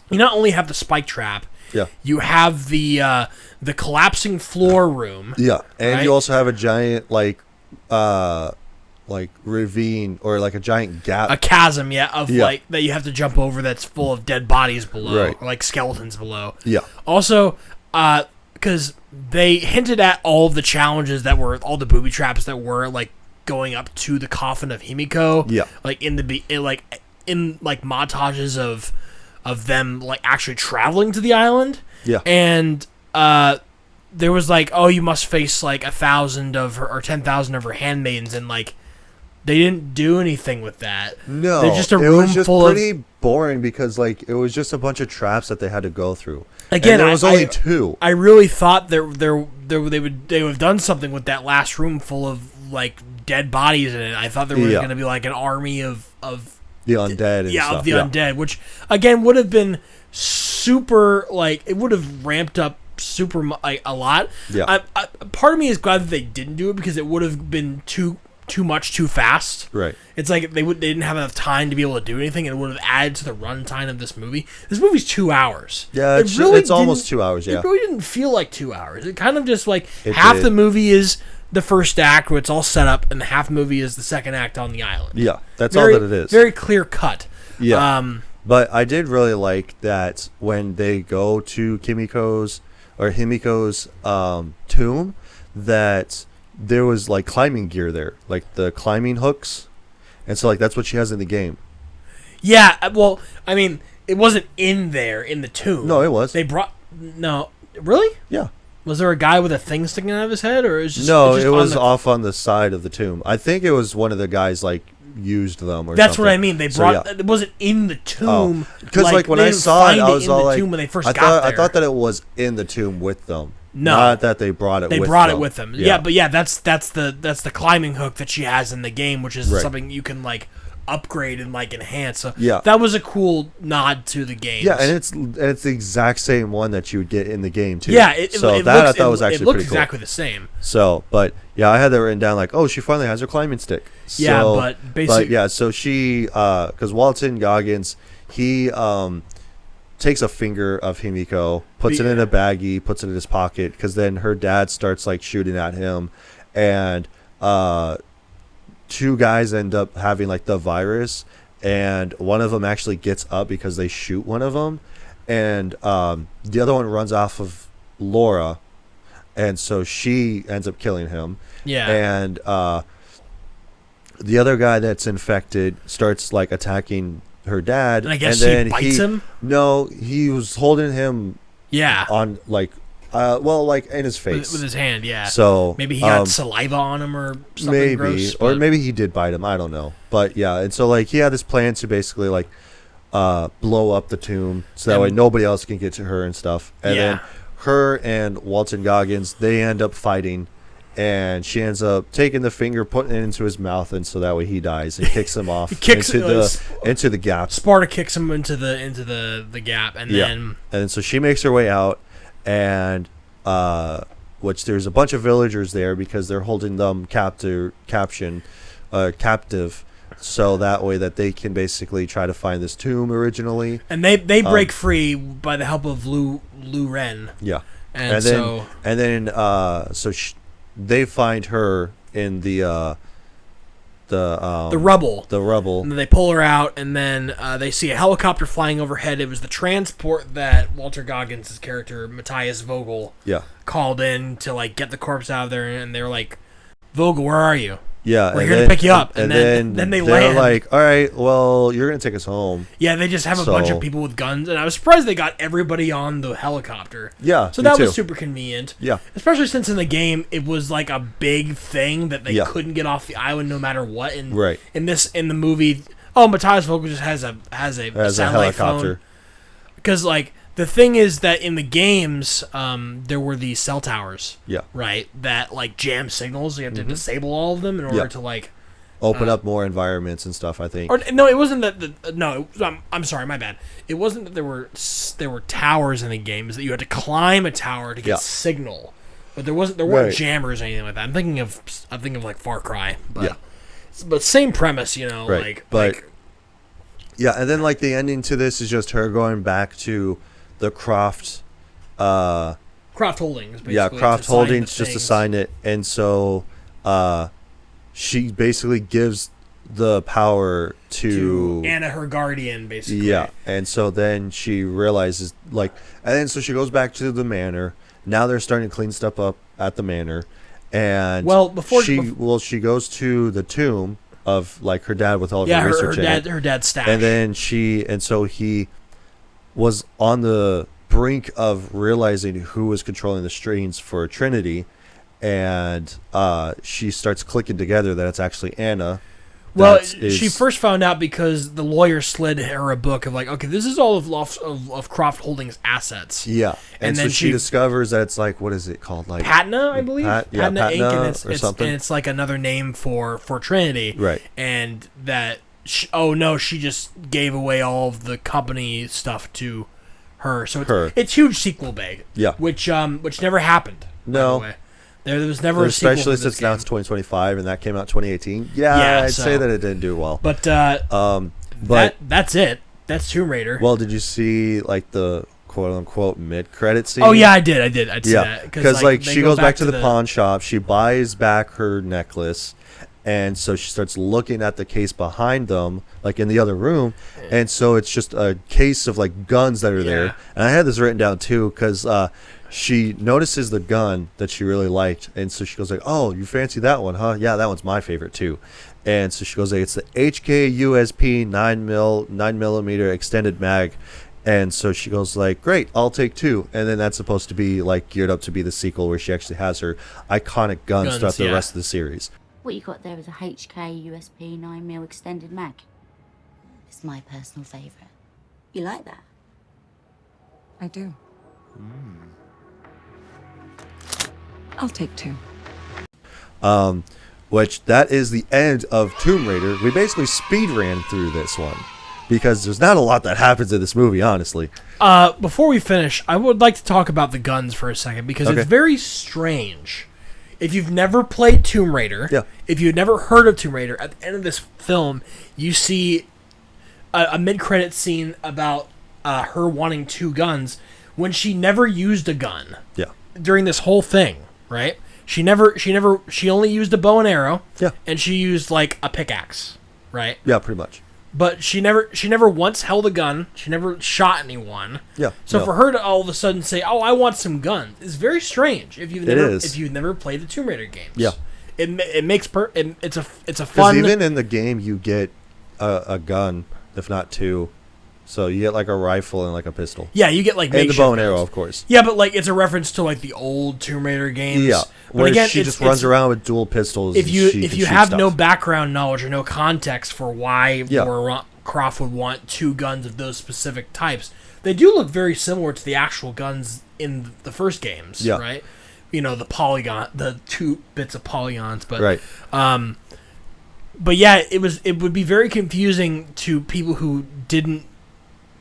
You not only have the spike trap, yeah, you have the collapsing floor room. Yeah, and you also have a giant like ravine or like a giant gap, a chasm, like that you have to jump over. That's full of dead bodies below, or like skeletons below. Yeah. Also, because they hinted at all the challenges that were all the booby traps that were like going up to the coffin of Himiko. Yeah. Like in montages of them like actually traveling to the island. Yeah. And there was like, oh, you must face like 1,000 of her or 10,000 of her handmaidens, and like they didn't do anything with that. No. They're just a room full of. It was just pretty boring because like it was just a bunch of traps that they had to go through. Again, and there was only two. I really thought they would have done something with that last room full of like dead bodies in it. I thought there was going to be like an army of the undead and stuff. Of the undead, which again would have been super, like it would have ramped up super like a lot. Yeah. Part of me is glad that they didn't do it because it would have been too much too fast. Right. It's like they didn't have enough time to be able to do anything, and it would have added to the runtime of this movie. This movie's 2 hours. Yeah, it's almost 2 hours. Yeah. It really didn't feel like 2 hours. It kind of just like half the movie is the first act where it's all set up, and the half movie is the second act on the island. Yeah, that's all that it is. Very clear cut. Yeah. But I did really like that when they go to Himiko's tomb, that there was like climbing gear there, like the climbing hooks, and so like that's what she has in the game. Yeah, well, I mean, it wasn't in there in the tomb. No, it was. They brought really? Yeah. Was there a guy with a thing sticking out of his head, or is just it was off on the side of the tomb? I think it was one of the guys like used them or that's something. What I mean. They brought it wasn't in the tomb. Because like when I saw it, I was all like, when they first I thought that it was in the tomb with them. No, not that they brought it. They with brought them. it with them. Yeah, but that's the climbing hook that she has in the game, which is something you can like upgrade and like enhance. So Yeah. that was a cool nod to the games. Yeah, and it's the exact same one that you would get in the game too. Yeah, I it thought was actually it looked pretty cool. exactly the same. So, but yeah, I had that written down like, oh, she finally has her climbing stick. Yeah, So, but basically, yeah, so she, because Walton Goggins, he takes a finger of Himiko, puts it in a baggie, puts it in his pocket, because then her dad starts like shooting at him, and two guys end up having like the virus, and one of them actually gets up because they shoot one of them, and the other one runs off of Laura, and so she ends up killing him. Yeah. And the other guy that's infected starts like attacking her dad, And I guess then he bites him? No, he was holding him Yeah. on like like in his face With his hand, yeah. So maybe he got saliva on him or something gross. Or maybe he did bite him, I don't know. But yeah, and so like he had this plan to basically like blow up the tomb so that way nobody else can get to her and stuff. And then her and Walton Goggins, they end up fighting, and she ends up taking the finger, putting it into his mouth, and so that way he dies and kicks him off into the gap. Sparta kicks him into the gap, and then so she makes her way out, and which there's a bunch of villagers there because they're holding them captive, so that way that they can basically try to find this tomb originally. And they break free by the help of Lu Ren. Yeah, and then they find her in the rubble. The rubble. And then they pull her out, and then they see a helicopter flying overhead. It was the transport that Walter Goggins' character, Matthias Vogel, called in to like get the corpse out of there, and they were like, Vogel, where are you? Yeah, we're here to pick you up. And then they they're land. like, all right, well, you're going to take us home. Yeah, they just have a bunch of people with guns, and I was surprised they got everybody on the helicopter. Yeah, so that was super convenient. Yeah. Especially since in the game, it was like a big thing that they couldn't get off the island no matter what. And right. In the movie, Matthias Vogel just has a satellite phone. Because, like, the thing is that in the games, there were these cell towers. Yeah. Right? That, like, jam signals. You have to disable all of them in order to, like... Open up more environments and stuff, I think. Or no, it wasn't that... I'm sorry, my bad. It wasn't that there were towers in the games, that you had to climb a tower to get signal. But there weren't jammers or anything like that. I'm thinking of like, Far Cry. But, but same premise, you know. Right. Yeah, and then, like, the ending to this is just her going back to... the Croft Holdings, basically. Yeah, Croft Holdings just to sign it. And so she basically gives the power to Anna, her guardian, basically. Yeah, and so then she realizes, like, and then so she goes back to the manor. Now they're starting to clean stuff up at the manor. And she goes to the tomb of, like, her dad with all of her research in it. Her dad's stash. And then so he was on the brink of realizing who was controlling the strings for Trinity, and she starts clicking together that it's actually Anna. Well, she first found out because the lawyer slid her a book of like, okay, this is all of Croft Holdings assets. Yeah, and then so she discovers that it's like, what is it called? Like Patna, I believe. Patna Inc. or something. And it's like another name for Trinity. Right. And that, she just gave away all of the company stuff to her. So it's huge sequel bait. Yeah. Which never happened. No. By the way. There was never a sequel. Especially since now it's 2025 and that came out 2018. Yeah, I'd say that it didn't do well. But that's it. That's Tomb Raider. Well, did you see like the quote unquote mid credit scene? Oh yeah, I did. I'd see that because like she goes back to the pawn shop. She buys back her necklace. And so she starts looking at the case behind them, like in the other room. And so it's just a case of like guns that are there. And I had this written down too, because she notices the gun that she really liked. And so she goes like, oh, you fancy that one, huh? Yeah, that one's my favorite too. And so she goes like, it's the HK-USP 9mm extended mag. And so she goes like, great, I'll take two. And then that's supposed to be like geared up to be the sequel where she actually has her iconic guns throughout the rest of the series. What you got there is a HK USP 9mm extended mag. It's my personal favourite. You like that? I do. I'll take two. which that is the end of Tomb Raider. We basically speed ran through this one because there's not a lot that happens in this movie, honestly. Before we finish, I would like to talk about the guns for a second because it's very strange. If you've never played Tomb Raider, if you've never heard of Tomb Raider, at the end of this film, you see a mid-credit scene about her wanting 2 guns when she never used a gun. Yeah. During this whole thing, right? She only used a bow and arrow. Yeah. And she used like a pickaxe, right? Yeah, pretty much. But she never once held a gun. She never shot anyone. Yeah. So for her to all of a sudden say, "Oh, I want some guns," is very strange. If you've never played the Tomb Raider games. Yeah. It makes it's a Because fun. even in the game, you get a gun, if not 2. So you get like a rifle and like a pistol. Yeah, you get like and the bow and guns. arrow, of course. Yeah, but like it's a reference to like the old Tomb Raider games. Yeah, but where again, she just runs around with dual pistols. If you have stuff. no background knowledge or no context for why Yeah. Lara Croft would want 2 guns of those specific types, they do look very similar to the actual guns in the first games. Yeah. Right. You know, the 2 bits of polygons, but right. But yeah, it would be very confusing to people who didn't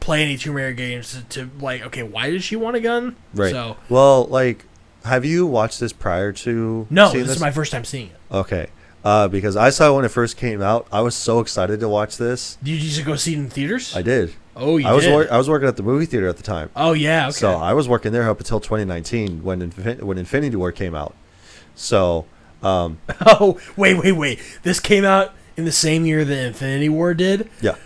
play any Tomb Raider games to like, okay, why does she want a gun? Right. So, well, like, have you watched this prior to? no, seeing this is my first time seeing it. Okay. Because I saw it when it first came out. I was so excited to watch this. Did you just go see it in theaters? I did. Oh, you did? did? I was working at the movie theater at the time. Oh, yeah, okay. So I was working there up until 2019 when Infinity War came out. So, oh, wait. This came out in the same year that Infinity War did? yeah.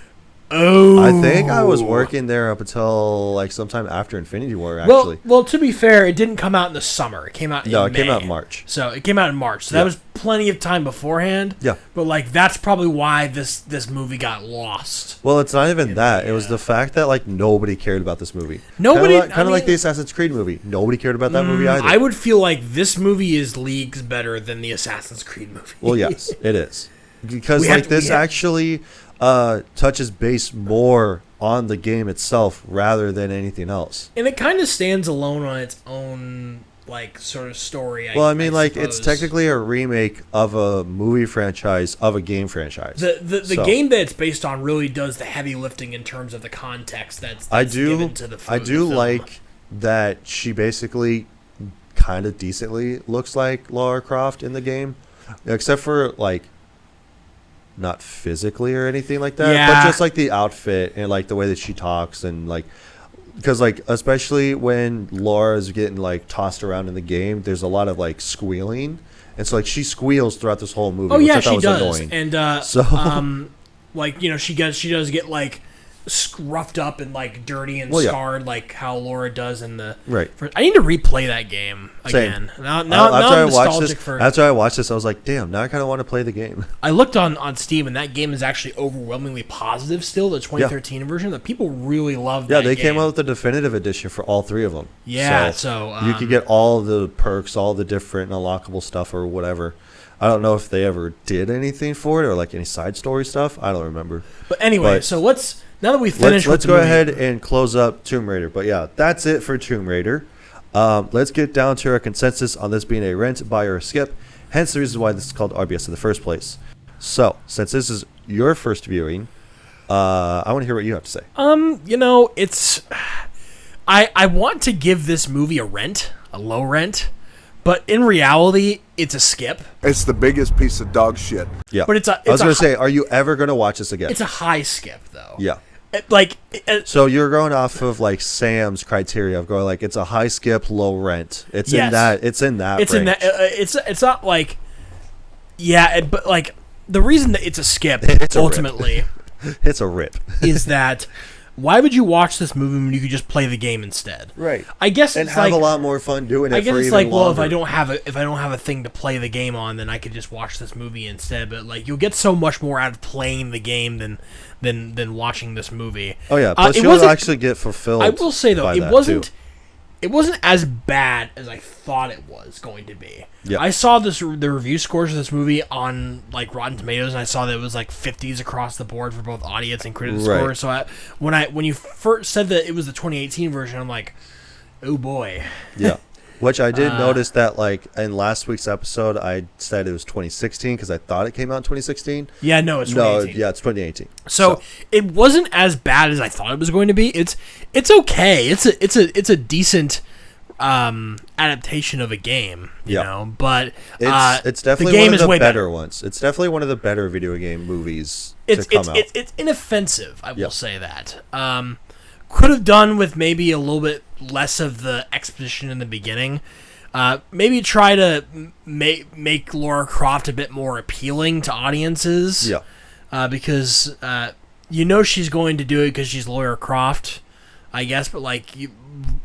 Oh. I think I was working there up until like sometime after Infinity War, actually. Well, to be fair, it didn't come out in the summer. It came out in May. Came out in March. So it came out in March. So that was plenty of time beforehand. Yeah. But like that's probably why this movie got lost. Well, it's not even that. It was the fact that like nobody cared about this movie. Nobody, kind of like the Assassin's Creed movie. Nobody cared about that movie either. I would feel like this movie is leagues better than the Assassin's Creed movie. Well, yes, it is. Because actually touches base more on the game itself rather than anything else. And it kind of stands alone on its own, like, sort of story. I mean, it's technically a remake of a movie franchise of a game franchise. The game that it's based on really does the heavy lifting in terms of the context that's given to the film. I do like that she basically kind of decently looks like Lara Croft in the game, except for, like, not physically or anything like that, but just like the outfit and like the way that she talks and like, because like especially when Laura's getting like tossed around in the game, there's a lot of like squealing, and so like she squeals throughout this whole movie. Oh which yeah, I thought she was does. annoying. And like, you know, she does get like scruffed up and like dirty and scarred, like how Laura does in the I need to replay that game again. Same. Now after I'm nostalgic after I watched this, I was like, damn, now I kind of want to play the game. I looked on Steam, and that game is actually overwhelmingly positive still, the 2013 version. That people really love that they game. came out with the definitive edition for all 3 of them. Yeah, so you could get all the perks, all the different unlockable stuff or whatever. I don't know if they ever did anything for it or like any side story stuff. I don't remember. But anyway, so now that we finished, let's go ahead and close up Tomb Raider. But yeah, that's it for Tomb Raider. Let's get down to our consensus on this being a rent, buy, or skip. Hence the reason why this is called RBS in the first place. So, since this is your first viewing, I want to hear what you have to say. You know, it's I want to give this movie a low rent, but in reality, it's a skip. It's the biggest piece of dog shit. Yeah, but I was going to say, are you ever going to watch this again? It's a high skip, though. Yeah. So you're going off of like Sam's criteria of going like it's a high skip, low rent. It's in that range. It's not like but like the reason that it's a skip ultimately it's a rip is that why would you watch this movie when you could just play the game instead? Right. I guess and it's have like a lot more fun doing it. I guess for it's even like, well, longer. if I don't have a thing to play the game on, then I could just watch this movie instead. But like, you'll get so much more out of playing the game than watching this movie. Oh yeah, plus you'll actually get fulfilled. I will say though, it wasn't as bad as I thought it was going to be. Yeah. I saw the review scores of this movie on like Rotten Tomatoes, and I saw that it was like 50s across the board for both audience and critic scores. So when you first said that it was the 2018 version, I'm like, oh boy. Yeah. Which I did notice that, like, in last week's episode, I said it was 2016 because I thought it came out in 2016. Yeah, no, it's 2018. Yeah, it's 2018. So it wasn't as bad as I thought it was going to be. It's okay. It's a decent adaptation of a game, you know. But it's definitely the game one of is the way better ones. It's definitely one of the better video game movies It's to come out. it's inoffensive. I will say that. Could have done with maybe a little bit less of the exposition in the beginning. Maybe try to make Lara Croft a bit more appealing to audiences. Yeah. Because you know she's going to do it because she's Lara Croft, I guess. But like,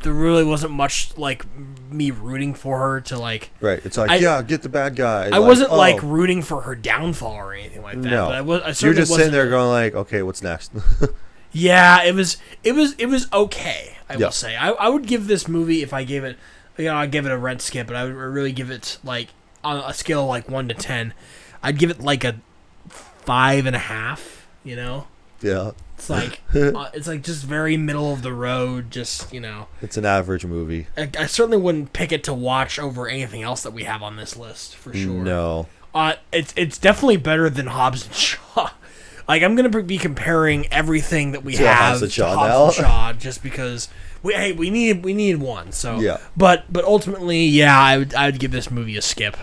there really wasn't much like me rooting for her to like. Right. It's like, get the bad guy. I wasn't like rooting for her downfall or anything like that. No. But I You're just sitting there going like, okay, what's next? Yeah, it was okay. I will say I would give this movie, if I gave it, I'd give it a red skip, but I would really give it like on a scale of like 1 to 10, I'd give it like a 5.5. You know? Yeah. It's like just very middle of the road. Just it's an average movie. I certainly wouldn't pick it to watch over anything else that we have on this list for sure. No. It's definitely better than Hobbs and Shaw. Like, I'm going to be comparing everything that we have Hobbs and to Shaw Hobbs and Shaw just because we need one. So yeah. But ultimately, yeah, I would give this movie a skip.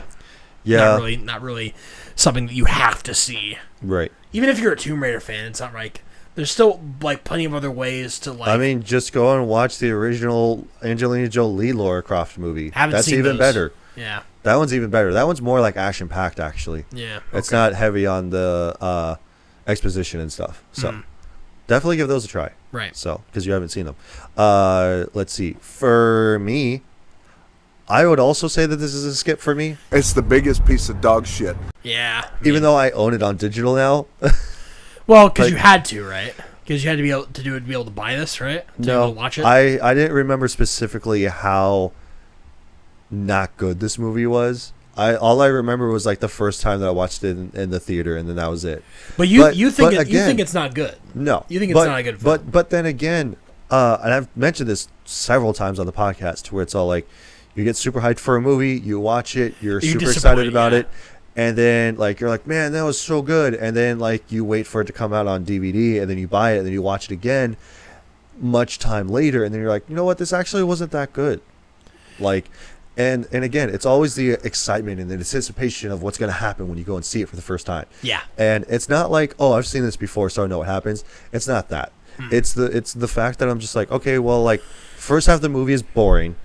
Yeah. Not really something that you have to see. Right. Even if you're a Tomb Raider fan, it's not like there's still like plenty of other ways to like. I mean, just go and watch the original Angelina Jolie Lara Croft movie. That's seen even those. better. Yeah. That one's even better. That one's more like action packed actually. Yeah. It's not heavy on the exposition and stuff. So definitely give those a try. Right. So because you haven't seen them. Let's see. For me, I would also say that this is a skip for me. It's the biggest piece of dog shit. Yeah. Even though I own it on digital now. Well, because you had to, right? Because you had to be able to do it to be able to buy this, right? To be able to watch it. I didn't remember specifically how not good this movie was. All I remember was like the first time that I watched it in the theater, and then that was it. But you think it's not good? No, you think it's not a good film? But then again, and I've mentioned this several times on the podcast, where it's all like, you get super hyped for a movie, you watch it, you're super excited about it, and then like you're like, man, that was so good, and then like you wait for it to come out on DVD, and then you buy it, and then you watch it again, much time later, and then you're like, you know what, this actually wasn't that good, like. And again, it's always the excitement and the anticipation of what's going to happen when you go and see it for the first time. Yeah. And it's not like, oh, I've seen this before, so I know what happens. It's not that. It's the fact that I'm just like, okay, well, like, first half of the movie is boring.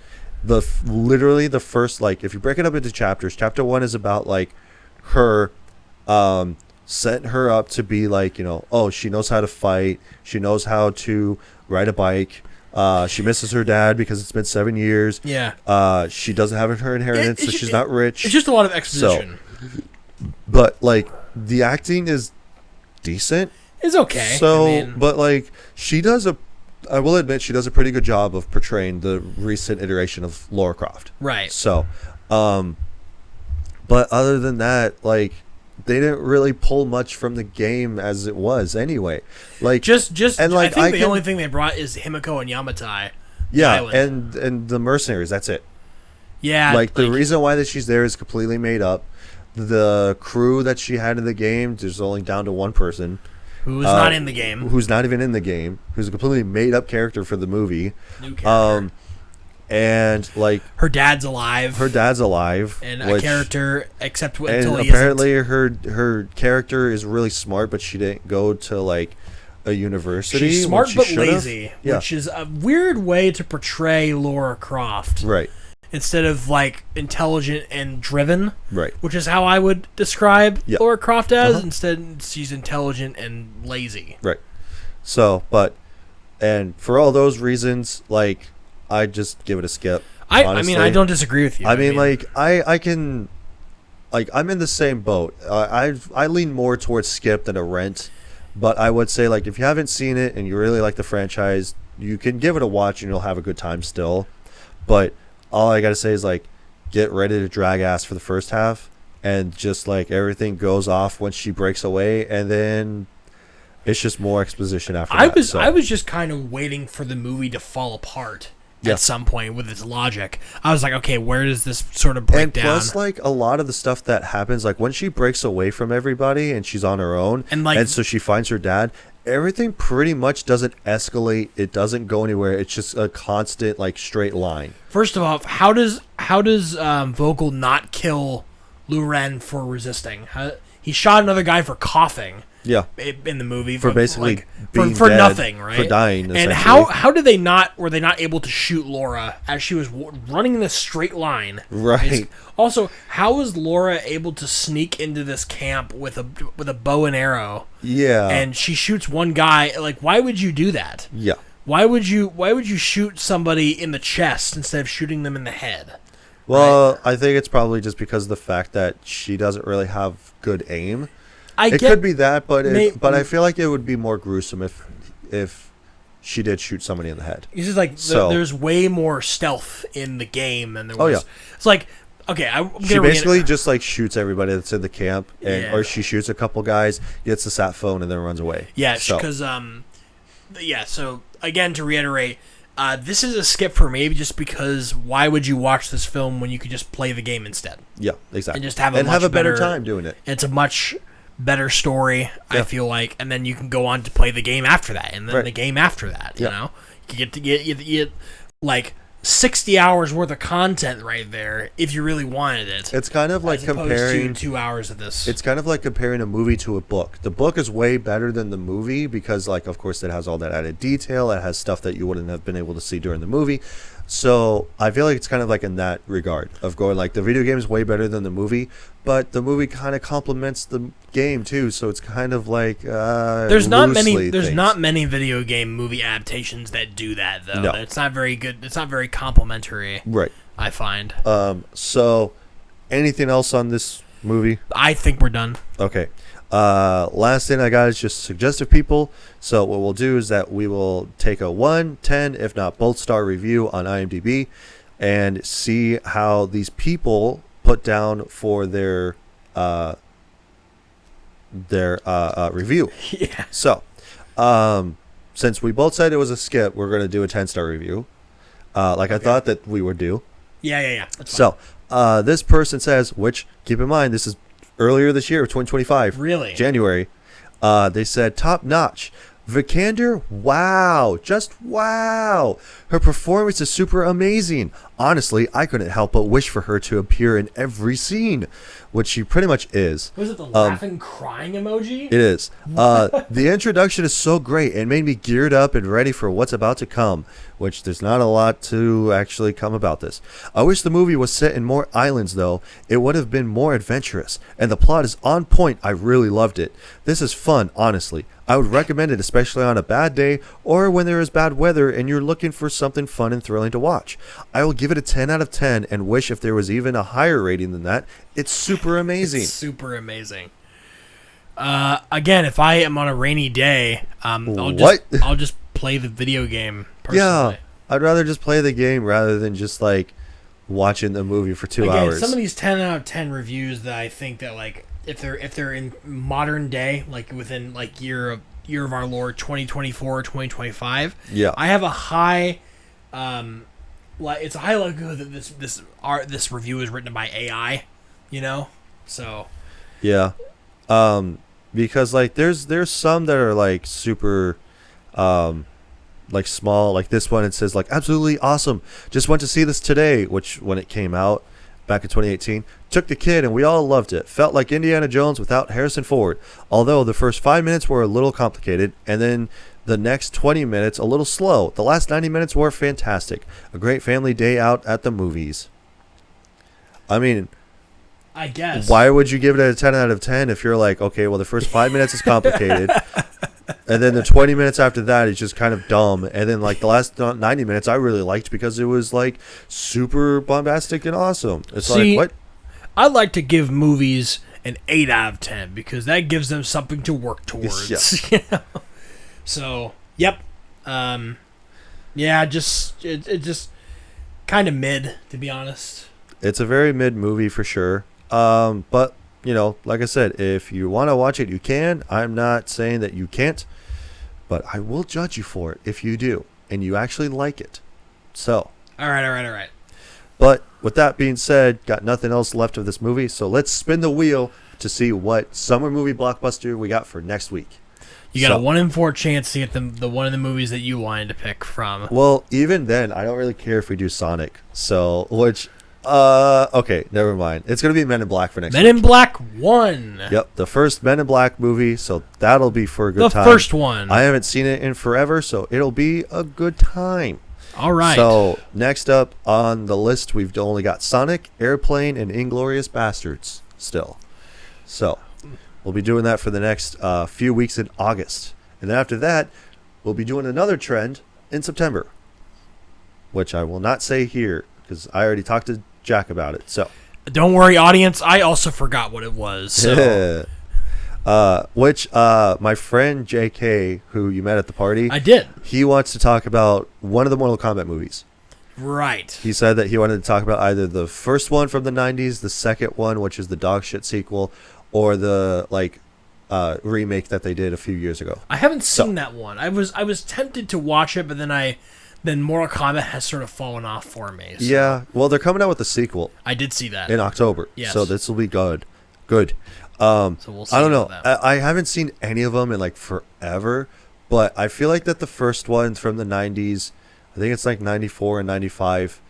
Literally the first, like, if you break it up into chapters, chapter 1 is about like her setting her up to be like, oh, she knows how to fight, she knows how to ride a bike. She misses her dad because it's been 7 years. Yeah. She doesn't have her inheritance, so she's not rich. It's just a lot of exposition. But like the acting is decent. It's okay. So, but like I will admit she does a pretty good job of portraying the recent iteration of Lara Croft. Right. So, but other than that, like, they didn't really pull much from the game as it was anyway. Like and like I think the only thing they brought is Himiko and Yamatai. Yeah, and the mercenaries. That's it. Yeah, like the reason why that she's there is completely made up. The crew that she had in the game, there's only down to one person who's not in the game, who's not even in the game, who's a completely made up character for the movie. New character. And like her dad's alive. And a character, except until he apparently her character is really smart, but she didn't go to like a university. She's smart but lazy, which is a weird way to portray Lara Croft. Right. Instead of like intelligent and driven. Right. Which is how I would describe Lara Croft as. Instead, she's intelligent and lazy. Right. So, and for all those reasons, like, I just give it a skip. I mean, I don't disagree with you. I mean, like, I can, like, I'm in the same boat. I lean more towards skip than a rent, but I would say, like, if you haven't seen it and you really like the franchise, you can give it a watch and you'll have a good time still. But all I gotta say is, like, get ready to drag ass for the first half, and just like everything goes off when she breaks away, and then it's just more exposition after that. I was just kind of waiting for the movie to fall apart Yeah. at some point with its logic. I was like, okay, where does this sort of break And down? plus, like, a lot of the stuff that happens, like when she breaks away from everybody and she's on her own, And, so she finds her dad, everything pretty much doesn't escalate. It doesn't go anywhere. It's just a constant, like, straight line. First of all, how does Vogel not kill Lu Ren for resisting? He shot another guy for coughing. Yeah. In the movie For basically like, being for dead, nothing, right? for dying, And essentially. how did were they not able to shoot Laura as she was running in this straight line? Right. Also, how was Laura able to sneak into this camp with a bow and arrow? Yeah. And she shoots one guy. Like, why would you do that? Yeah. Why would you shoot somebody in the chest instead of shooting them in the head? Well, I think it's probably just because of the fact that she doesn't really have good aim. It could be that, but I feel like it would be more gruesome if she did shoot somebody in the head. It's just like there's way more stealth in the game than there was. Oh, yeah. It's like, okay, She basically just like shoots everybody that's in the camp, Yeah. or she shoots a couple guys, gets the sat phone, and then runs away. Yeah, So- because So again, to reiterate, this is a skip for me just because why would you watch this film when you could just play the game instead? Yeah, exactly. And just have a better time doing it. It's a much better story, I Yeah. feel like, and then you can go on to play the game after that, and then Right. the game after that. You Yeah. know, you get like 60 hours worth of content right there if you really wanted it. It's kind of like as opposed comparing to 2 hours of this. It's kind of like comparing a movie to a book. The book is way better than the movie because, like, of course, it has all that added detail. It has stuff that you wouldn't have been able to see during the movie. So I feel like it's kind of like in that regard of going like the video game is way better than the movie, but the movie kind of complements the game too. So it's kind of like there's not many things. video game movie adaptations that do that though. No. It's not very good. It's not very complimentary. Right. I find. So anything else on this movie? I think we're done. Okay. Last thing I got is just suggestive people. So what we'll do is that we will take a 1, 10, if not both star review on IMDb and see how these people put down for their review. Yeah. So, since we both said it was a skip, we're going to do a 10-star review. I thought that we would do. Yeah. That's fine. So, this person says, which keep in mind, this is earlier this year, 2025. Really? January. They said, top notch. Vikander, wow. Just wow. Her performance is super amazing. Honestly, I couldn't help but wish for her to appear in every scene, which she pretty much is. Was it the laughing, crying emoji? It is. The introduction is so great and made me geared up and ready for what's about to come, which there's not a lot to actually come about this. I wish the movie was set in more islands, though. It would have been more adventurous, and the plot is on point. I really loved it. This is fun, honestly. I would recommend it, especially on a bad day or when there is bad weather and you're looking for something fun and thrilling to watch. I will give it a 10 out of 10 and wish if there was even a higher rating than that. It's super amazing. It's super amazing. Again, if I am on a rainy day, I'll just play the video game personally. Yeah, I'd rather just play the game rather than just like watching the movie for 2 hours. Some of these 10 out of 10 reviews that I think that like if they're in modern day, like within like year of our Lord 2024 2025, yeah, I have a high it's a high likelihood that this review is written by AI, you know? So yeah. Because like there's some that are like super like small, like this one. It says like absolutely awesome, just went to see this today, which when it came out back in 2018, took the kid and we all loved it. Felt like Indiana Jones without Harrison Ford, although the first 5 minutes were a little complicated and then the next 20 minutes a little slow. The last 90 minutes were fantastic. A great family day out at the movies. I mean, I guess. Why would you give it a 10 out of 10 if you're like, okay, well, the first 5 minutes is complicated, and then the 20 minutes after that is just kind of dumb, and then like the last 90 minutes I really liked because it was like super bombastic and awesome. It's like, what? I like to give movies an 8 out of 10 because that gives them something to work towards. Yeah. You know? So, yep. Yeah, it just kind of mid, to be honest. It's a very mid movie for sure. But, you know, like I said, if you want to watch it, you can. I'm not saying that you can't, but I will judge you for it if you do and you actually like it. So, All right. but with that being said, got nothing else left of this movie. So let's spin the wheel to see what summer movie blockbuster we got for next week. You got a 1 in 4 chance to get the one of the movies that you wanted to pick from. Well, even then, I don't really care if we do Sonic. So, okay, never mind. It's going to be Men in Black for next week. Men in Black 1. Yep, the first Men in Black movie, so that'll be for a good time. The first one. I haven't seen it in forever, so it'll be a good time. All right. So, next up on the list, we've only got Sonic, Airplane, and Inglourious Bastards still. So, we'll be doing that for the next few weeks in August. And then after that, we'll be doing another trend in September, which I will not say here because I already talked to Jack about it. So, don't worry, audience. I also forgot what it was. So. My friend JK, who you met at the party, I did. He wants to talk about one of the Mortal Kombat movies. Right. He said that he wanted to talk about either the first one from the 90s, the second one, which is the dog shit sequel, or the remake that they did a few years ago. I haven't seen that one. I was tempted to watch it, but then Mortal Kombat has sort of fallen off for me. So. Yeah, well, they're coming out with a sequel. I did see that in October. Yes. So this will be good. So we'll see. I don't know. I haven't seen any of them in forever, but I feel like that the first one from the 90s, I think it's 94 and 95.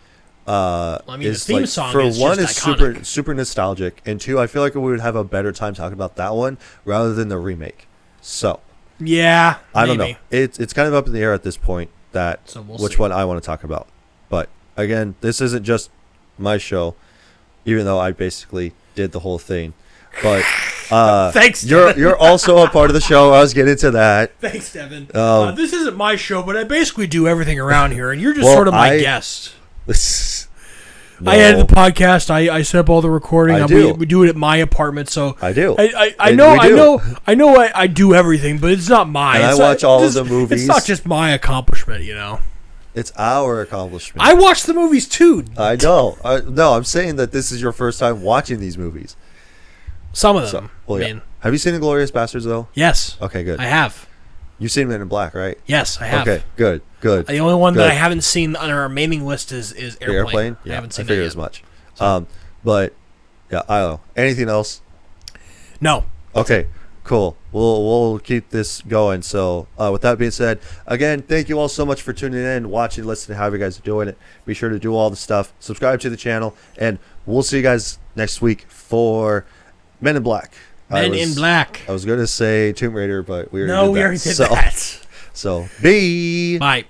The theme song for is one just is super nostalgic, and two, I feel like we would have a better time talking about that one rather than the remake. So yeah, I don't know. It's kind of up in the air at this point which one I want to talk about. But again, this isn't just my show, even though I basically did the whole thing. But thanks, you're also a part of the show. I was getting to that. Thanks, Devin. This isn't my show, but I basically do everything around here, and you're just sort of my guest. No. I edit the podcast. I set up all the recording. We do it at my apartment, so I do. I do everything, but it's not mine. And I watch all of the movies. It's not just my accomplishment, It's our accomplishment. I watch the movies too. I know. No, I'm saying that this is your first time watching these movies. Some of them. Have you seen Inglourious Bastards though? Yes. Okay, good. I have. You've seen Men in Black, right? Yes, I have. Okay, good. The only one that I haven't seen on our remaining list is Airplane. Yeah, I haven't seen I figured as much. But yeah, I don't know. Anything else? No. Okay, cool. We'll keep this going. So with that being said, again, thank you all so much for tuning in, watching, listening, how you guys are doing it. Be sure to do all the stuff. Subscribe to the channel, and we'll see you guys next week for Men in Black. Men in Black. I was going to say Tomb Raider, but we already did that. that. So, bye. Bye.